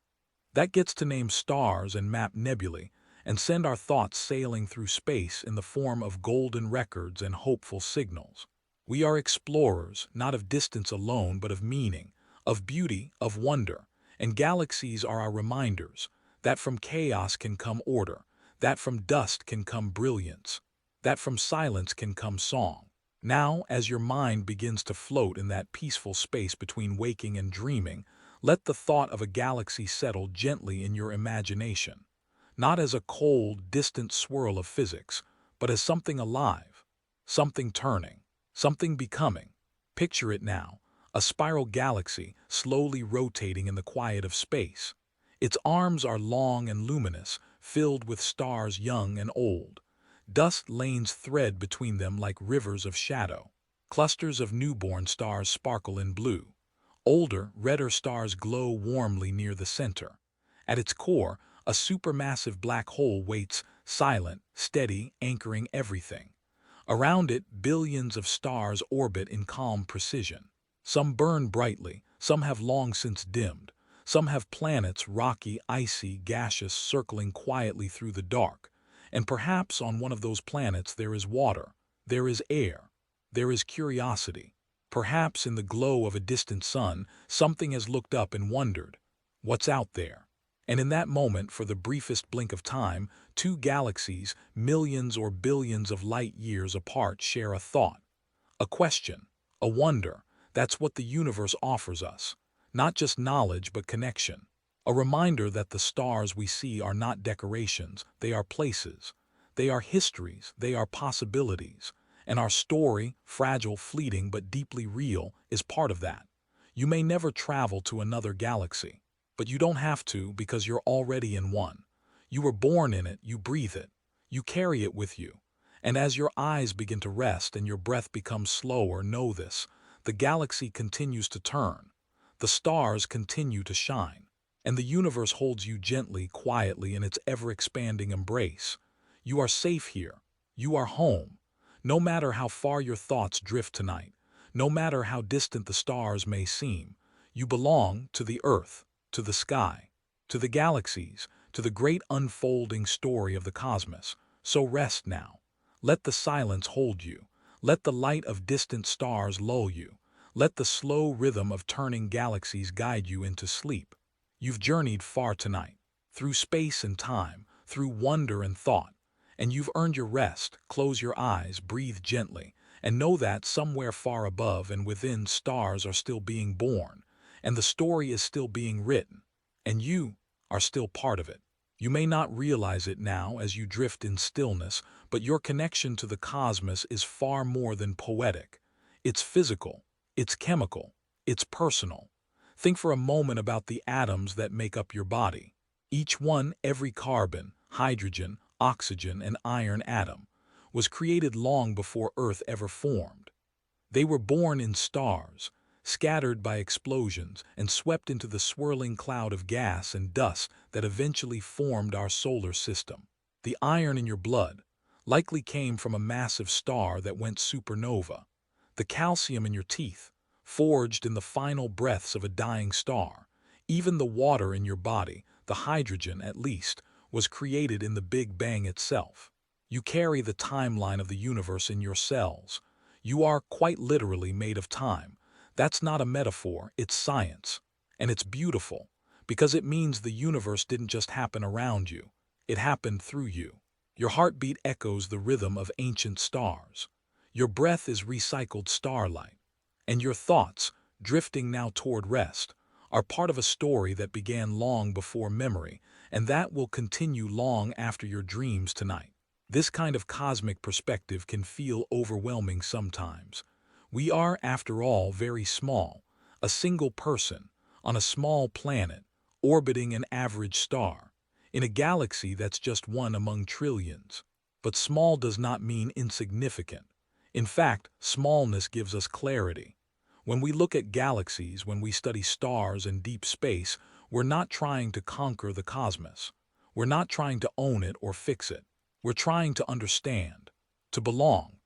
that gets to name stars and map nebulae, and send our thoughts sailing through space in the form of golden records and hopeful signals. We are explorers, not of distance alone, but of meaning, of beauty, of wonder, and galaxies are our reminders that from chaos can come order, that from dust can come brilliance, that from silence can come song. Now, as your mind begins to float in that peaceful space between waking and dreaming, let the thought of a galaxy settle gently in your imagination, not as a cold, distant swirl of physics, but as something alive, something turning, something becoming. Picture it now, a spiral galaxy slowly rotating in the quiet of space. Its arms are long and luminous, filled with stars young and old. Dust lanes thread between them like rivers of shadow. Clusters of newborn stars sparkle in blue. Older, redder stars glow warmly near the center. At its core, a supermassive black hole waits, silent, steady, anchoring everything. Around it, billions of stars orbit in calm precision. Some burn brightly, some have long since dimmed. Some have planets, rocky, icy, gaseous, circling quietly through the dark. And perhaps on one of those planets there is water, there is air, there is curiosity. Perhaps in the glow of a distant sun, something has looked up and wondered, what's out there? And in that moment, for the briefest blink of time, two galaxies, millions or billions of light years apart, share a thought, a question, a wonder. That's what the universe offers us. Not just knowledge, but connection. A reminder that the stars we see are not decorations, they are places. They are histories, they are possibilities. And our story, fragile, fleeting, but deeply real, is part of that. You may never travel to another galaxy, but you don't have to, because you're already in one. You were born in it, you breathe it, you carry it with you. And as your eyes begin to rest and your breath becomes slower, know this: the galaxy continues to turn. The stars continue to shine, and the universe holds you gently, quietly in its ever-expanding embrace. You are safe here. You are home. No matter how far your thoughts drift tonight, no matter how distant the stars may seem, you belong to the earth, to the sky, to the galaxies, to the great unfolding story of the cosmos. So rest now. Let the silence hold you. Let the light of distant stars lull you. Let the slow rhythm of turning galaxies guide you into sleep. You've journeyed far tonight, through space and time, through wonder and thought, and you've earned your rest. Close your eyes, breathe gently, and know that somewhere far above and within, stars are still being born, and the story is still being written, and you are still part of it. You may not realize it now as you drift in stillness, but your connection to the cosmos is far more than poetic. It's physical, it's chemical, it's personal. Think for a moment about the atoms that make up your body. Each one, every carbon, hydrogen, oxygen, and iron atom, was created long before Earth ever formed. They were born in stars, scattered by explosions, and swept into the swirling cloud of gas and dust that eventually formed our solar system. The iron in your blood likely came from a massive star that went supernova. The calcium in your teeth, forged in the final breaths of a dying star. Even the water in your body, the hydrogen at least, was created in the Big Bang itself. You carry the timeline of the universe in your cells. You are quite literally made of time. That's not a metaphor, it's science. And it's beautiful, because it means the universe didn't just happen around you, it happened through you. Your heartbeat echoes the rhythm of ancient stars. Your breath is recycled starlight. And your thoughts, drifting now toward rest, are part of a story that began long before memory, and that will continue long after your dreams tonight. This kind of cosmic perspective can feel overwhelming sometimes. We are, after all, very small, a single person, on a small planet, orbiting an average star, in a galaxy that's just one among trillions. But small does not mean insignificant. In fact, smallness gives us clarity. When we look at galaxies, when we study stars and deep space, we're not trying to conquer the cosmos. We're not trying to own it or fix it. We're trying to understand, to belong,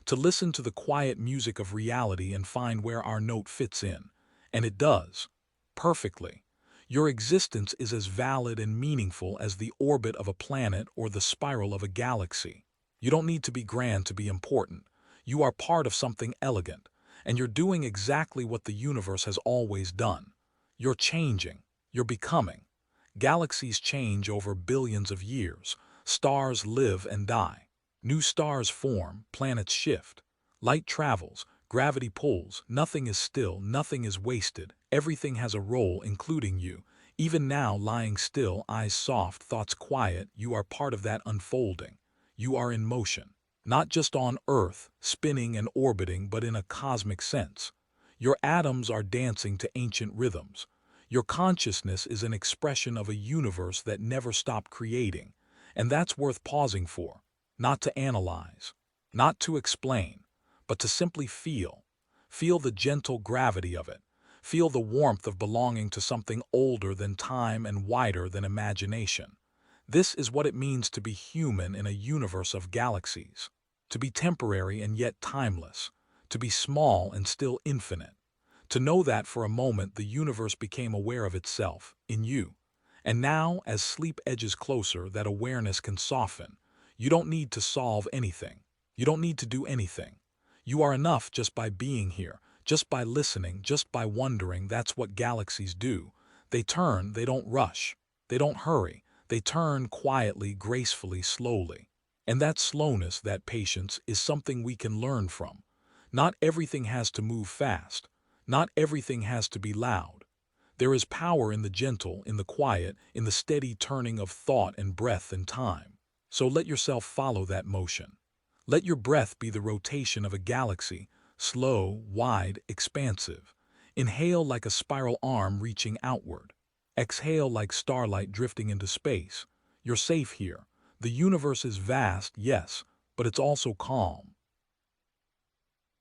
to listen to the quiet music of reality and find where our note fits in. And it does, perfectly. Your existence is as valid and meaningful as the orbit of a planet or the spiral of a galaxy. You don't need to be grand to be important. You are part of something elegant, and you're doing exactly what the universe has always done. You're changing, you're becoming. Galaxies change over billions of years. Stars live and die. New stars form, planets shift. Light travels, gravity pulls, nothing is still, nothing is wasted. Everything has a role, including you. Even now, lying still, eyes soft, thoughts quiet, you are part of that unfolding. You are in motion. Not just on Earth, spinning and orbiting, but in a cosmic sense. Your atoms are dancing to ancient rhythms. Your consciousness is an expression of a universe that never stopped creating. And that's worth pausing for. Not to analyze, not to explain, but to simply feel. Feel the gentle gravity of it. Feel the warmth of belonging to something older than time and wider than imagination. This is what it means to be human in a universe of galaxies. To be temporary and yet timeless. To be small and still infinite. To know that for a moment the universe became aware of itself, in you. And now, as sleep edges closer, that awareness can soften. You don't need to solve anything. You don't need to do anything. You are enough just by being here, just by listening, just by wondering. That's what galaxies do. They turn, they don't rush. They don't hurry. They turn quietly, gracefully, slowly. And that slowness, that patience, is something we can learn from. Not everything has to move fast. Not everything has to be loud. There is power in the gentle, in the quiet, in the steady turning of thought and breath and time. So let yourself follow that motion. Let your breath be the rotation of a galaxy, slow, wide, expansive. Inhale like a spiral arm reaching outward. Exhale like starlight drifting into space. You're safe here. The universe is vast, yes, but it's also calm.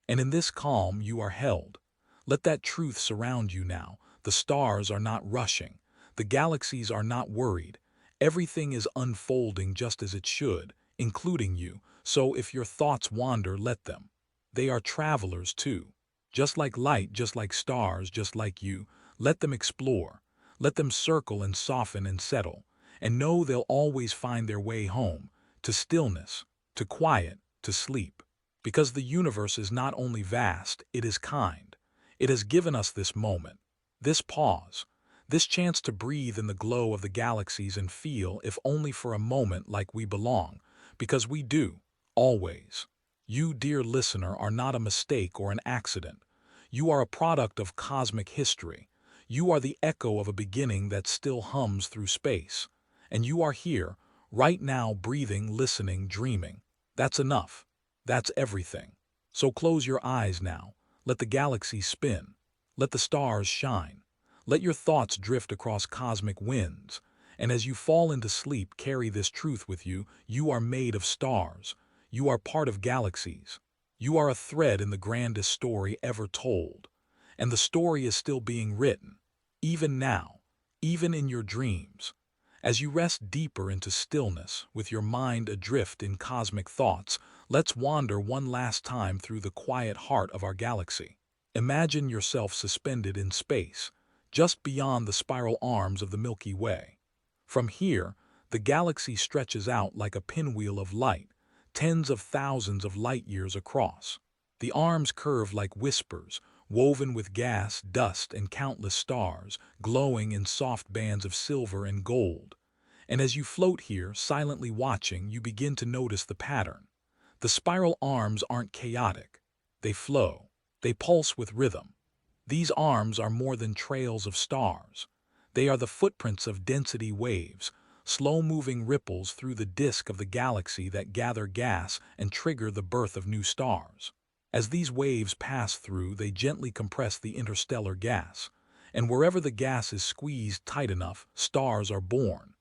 And in this calm you are held. Let that truth surround you now. The stars are not rushing. The galaxies are not worried. Everything is unfolding just as it should, including you, so if your thoughts wander, let them. They are travelers too. Just like light, just like stars, just like you, let them explore. Let them circle and soften and settle, and know they'll always find their way home, to stillness, to quiet, to sleep. Because the universe is not only vast, it is kind. It has given us this moment, this pause, this chance to breathe in the glow of the galaxies and feel, if only for a moment, like we belong. Because we do, always. You, dear listener, are not a mistake or an accident. You are a product of cosmic history. You are the echo of a beginning that still hums through space. And you are here, right now, breathing, listening, dreaming. That's enough. That's everything. So close your eyes now. Let the galaxies spin. Let the stars shine. Let your thoughts drift across cosmic winds. And as you fall into sleep, carry this truth with you. You are made of stars. You are part of galaxies. You are a thread in the grandest story ever told. And the story is still being written. Even now. Even in your dreams. As you rest deeper into stillness, with your mind adrift in cosmic thoughts, let's wander one last time through the quiet heart of our galaxy. Imagine yourself suspended in space, just beyond the spiral arms of the Milky Way. From here, the galaxy stretches out like a pinwheel of light, tens of thousands of light-years across. The arms curve like whispers, woven with gas, dust, and countless stars, glowing in soft bands of silver and gold. And as you float here, silently watching, you begin to notice the pattern. The spiral arms aren't chaotic. They flow. They pulse with rhythm. These arms are more than trails of stars. They are the footprints of density waves, slow-moving ripples through the disk of the galaxy that gather gas and trigger the birth of new stars. As these waves pass through, they gently compress the interstellar gas, and wherever the gas is squeezed tight enough, stars are born.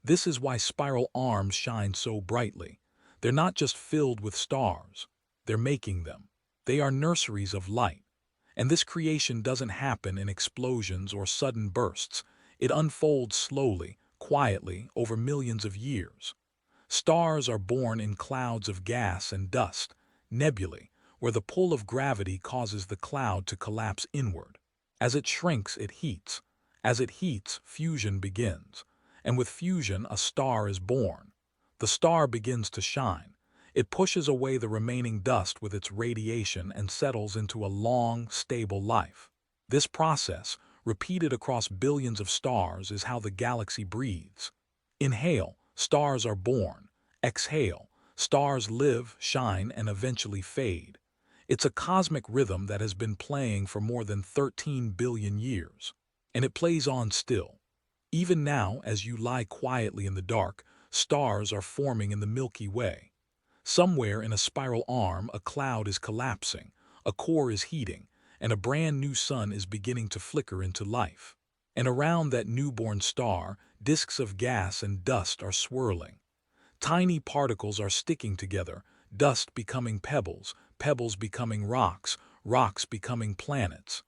This is why spiral arms shine so brightly. They're not just filled with stars. They're making them. They are nurseries of light. And this creation doesn't happen in explosions or sudden bursts. It unfolds slowly, quietly, over millions of years. Stars are born in clouds of gas and dust, nebulae, where the pull of gravity causes the cloud to collapse inward. As it shrinks, it heats. As it heats, fusion begins. And with fusion, a star is born. The star begins to shine. It pushes away the remaining dust with its radiation and settles into a long, stable life. This process, repeated across billions of stars, is how the galaxy breathes. Inhale, stars are born. Exhale, stars live, shine, and eventually fade. It's a cosmic rhythm that has been playing for more than 13 billion years. And it plays on still. Even now, as you lie quietly in the dark, stars are forming in the Milky Way. Somewhere in a spiral arm, a cloud is collapsing, a core is heating, and a brand new sun is beginning to flicker into life. And around that newborn star, disks of gas and dust are swirling. Tiny particles are sticking together, dust becoming pebbles, pebbles becoming rocks, rocks becoming planets.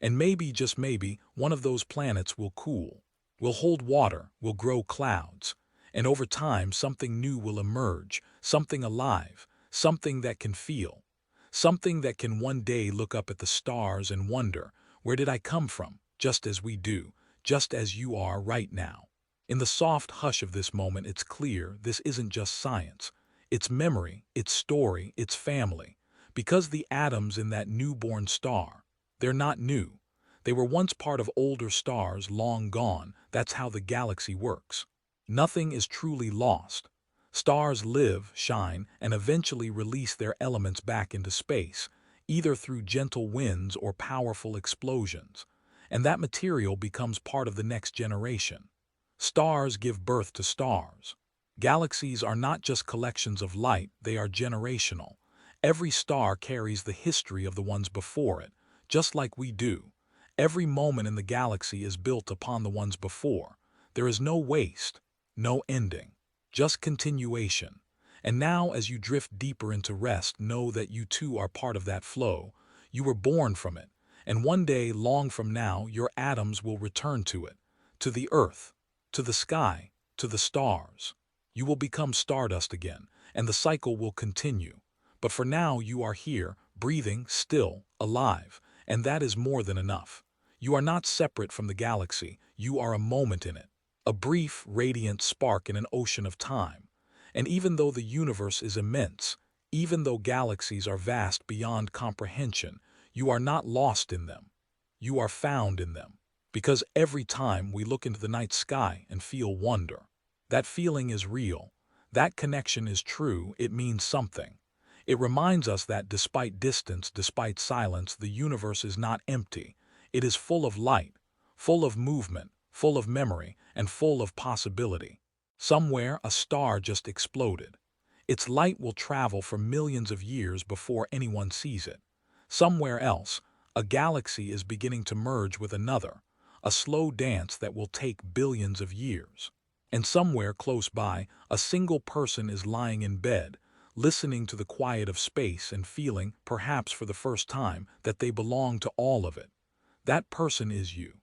And maybe, just maybe, one of those planets will cool, will hold water, will grow clouds. And over time, something new will emerge, something alive, something that can feel, something that can one day look up at the stars and wonder, where did I come from? Just as we do, just as you are right now. In the soft hush of this moment, it's clear this isn't just science. It's memory, it's story, it's family. Because the atoms in that newborn star, they're not new. They were once part of older stars long gone. That's how the galaxy works. Nothing is truly lost. Stars live, shine, and eventually release their elements back into space, either through gentle winds or powerful explosions. And that material becomes part of the next generation. Stars give birth to stars. Galaxies are not just collections of light, they are generational. Every star carries the history of the ones before it, just like we do. Every moment in the galaxy is built upon the ones before. There is no waste. No ending, just continuation. And now, as you drift deeper into rest, know that you too are part of that flow. You were born from it, And one day, long from now, your atoms will return to it, to the earth, to the sky, to the stars. You will become stardust again, and the cycle will continue. But for now, you are here, breathing, still, alive, and that is more than enough. You are not separate from the galaxy, you are a moment in it, a brief, radiant spark in an ocean of time. And even though the universe is immense, even though galaxies are vast beyond comprehension, you are not lost in them. You are found in them. Because every time we look into the night sky and feel wonder, that feeling is real. That connection is true. It means something. It reminds us that despite distance, despite silence, the universe is not empty. It is full of light, full of movement, full of memory, and full of possibility. Somewhere, a star just exploded. Its light will travel for millions of years before anyone sees it. Somewhere else, a galaxy is beginning to merge with another, a slow dance that will take billions of years. And somewhere close by, a single person is lying in bed, listening to the quiet of space and feeling, perhaps for the first time, that they belong to all of it. That person is you.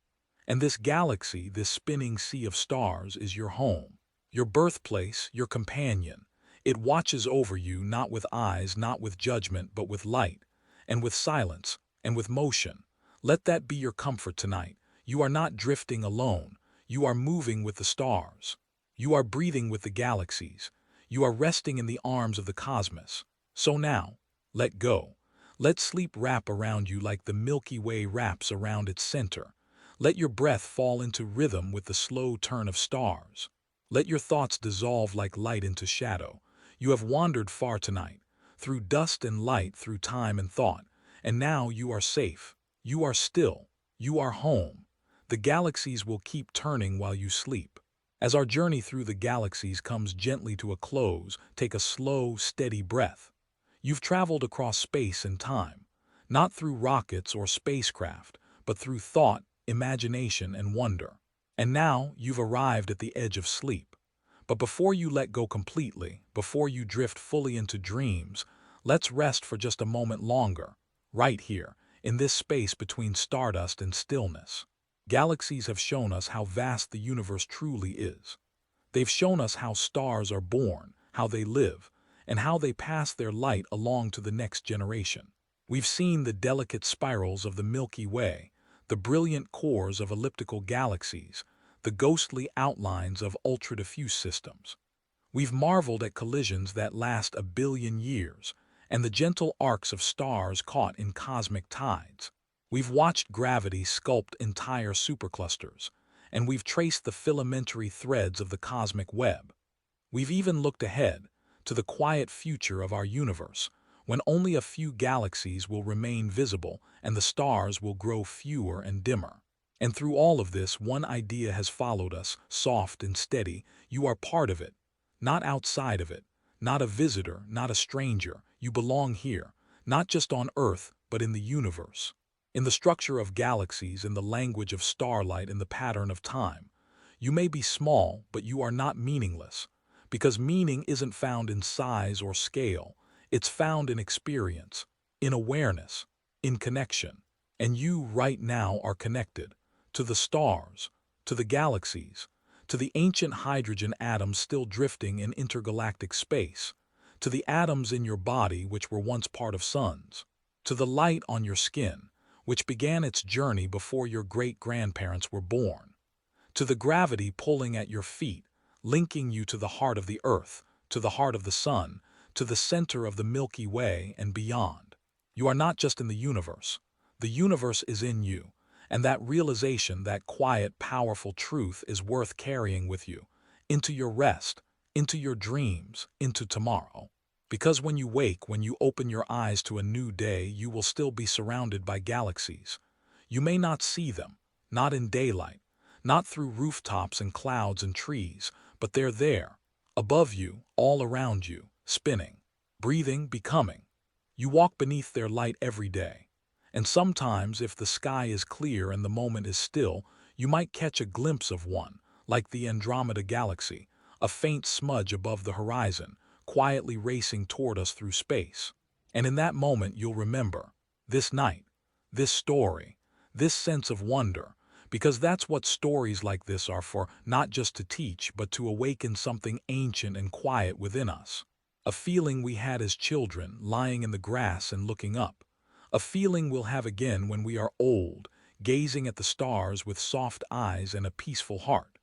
And this galaxy, this spinning sea of stars, is your home, your birthplace, your companion. It watches over you not with eyes, not with judgment, but with light, and with silence, and with motion. Let that be your comfort tonight. You are not drifting alone. You are moving with the stars. You are breathing with the galaxies. You are resting in the arms of the cosmos. So now, let go. Let sleep wrap around you like the Milky Way wraps around its center. Let your breath fall into rhythm with the slow turn of stars. Let your thoughts dissolve like light into shadow. You have wandered far tonight, through dust and light, through time and thought, and now you are safe. You are still. You are home. The galaxies will keep turning while you sleep. As our journey through the galaxies comes gently to a close, take a slow, steady breath. You've traveled across space and time, not through rockets or spacecraft, but through thought, imagination, and wonder. And now you've arrived at the edge of sleep. But before you let go completely, before you drift fully into dreams, let's rest for just a moment longer, right here, in this space between stardust and stillness. Galaxies have shown us how vast the universe truly is. They've shown us how stars are born, how they live, and how they pass their light along to the next generation. We've seen the delicate spirals of the Milky Way, the brilliant cores of elliptical galaxies, the ghostly outlines of ultra-diffuse systems. We've marveled at collisions that last a billion years, and the gentle arcs of stars caught in cosmic tides. We've watched gravity sculpt entire superclusters, and we've traced the filamentary threads of the cosmic web. We've even looked ahead, to the quiet future of our universe, when only a few galaxies will remain visible and the stars will grow fewer and dimmer. And through all of this, one idea has followed us, soft and steady. You are part of it, not outside of it, not a visitor, not a stranger. You belong here, not just on Earth, but in the universe. In the structure of galaxies, in the language of starlight, in the pattern of time. You may be small, but you are not meaningless. Because meaning isn't found in size or scale. It's found in experience, in awareness, in connection. And you right now are connected to the stars, to the galaxies, to the ancient hydrogen atoms still drifting in intergalactic space, to the atoms in your body which were once part of suns, to the light on your skin, which began its journey before your great-grandparents were born, to the gravity pulling at your feet, linking you to the heart of the earth, to the heart of the sun, to the center of the Milky Way and beyond. You are not just in the universe is in you, and that realization, that quiet, powerful truth is worth carrying with you, into your rest, into your dreams, into tomorrow. Because when you wake, when you open your eyes to a new day, you will still be surrounded by galaxies. You may not see them, not in daylight, not through rooftops and clouds and trees, but they're there, above you, all around you, spinning, breathing, becoming. You walk beneath their light every day. And sometimes, if the sky is clear and the moment is still, you might catch a glimpse of one, like the Andromeda Galaxy, a faint smudge above the horizon, quietly racing toward us through space. And in that moment you'll remember, this night, this story, this sense of wonder, because that's what stories like this are for, not just to teach, but to awaken something ancient and quiet within us. A feeling we had as children, lying in the grass and looking up. A feeling we'll have again when we are old, gazing at the stars with soft eyes and a peaceful heart.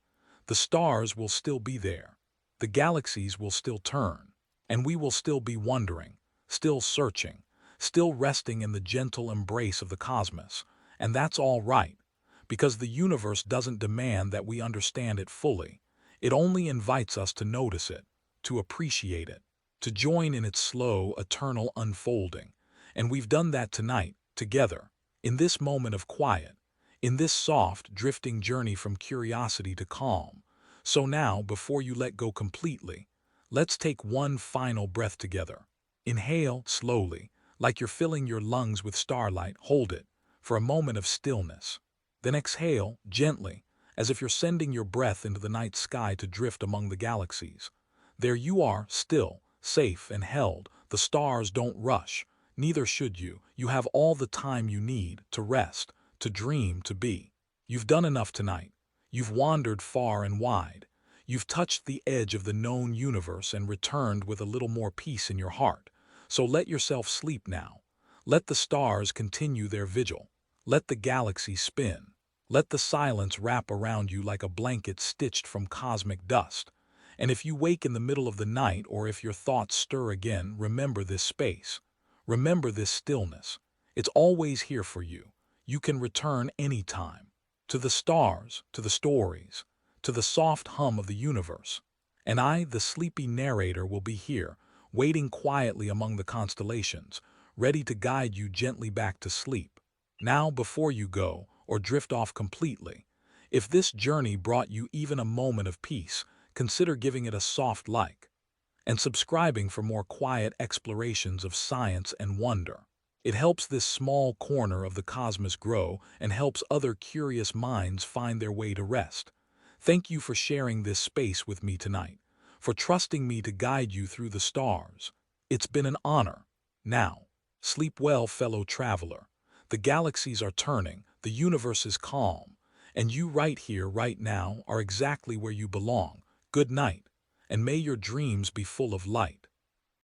The stars will still be there. The galaxies will still turn. And we will still be wondering, still searching, still resting in the gentle embrace of the cosmos. And that's all right, because the universe doesn't demand that we understand it fully. It only invites us to notice it, to appreciate it, to join in its slow, eternal unfolding. And we've done that tonight, together, in this moment of quiet, in this soft, drifting journey from curiosity to calm. So now, before you let go completely, let's take one final breath together. Inhale slowly, like you're filling your lungs with starlight. Hold it for a moment of stillness. Then exhale gently, as if you're sending your breath into the night sky to drift among the galaxies. There you are, still, safe and held. The stars don't rush. Neither should you. You have all the time you need to rest, to dream, to be. You've done enough tonight. You've wandered far and wide. You've touched the edge of the known universe and returned with a little more peace in your heart. So let yourself sleep now. Let the stars continue their vigil. Let the galaxy spin. Let the silence wrap around you like a blanket stitched from cosmic dust. And if you wake in the middle of the night, or if your thoughts stir again, remember this space. Remember this stillness. It's always here for you. You can return anytime. To the stars, to the stories, to the soft hum of the universe. And I, the sleepy narrator, will be here, waiting quietly among the constellations, ready to guide you gently back to sleep. Now, before you go, or drift off completely, if this journey brought you even a moment of peace, consider giving it a soft like, and subscribing for more quiet explorations of science and wonder. It helps this small corner of the cosmos grow and helps other curious minds find their way to rest. Thank you for sharing this space with me tonight, for trusting me to guide you through the stars. It's been an honor. Now, sleep well, fellow traveler. The galaxies are turning, the universe is calm, and you right here, right now, are exactly where you belong. Good night, and may your dreams be full of light.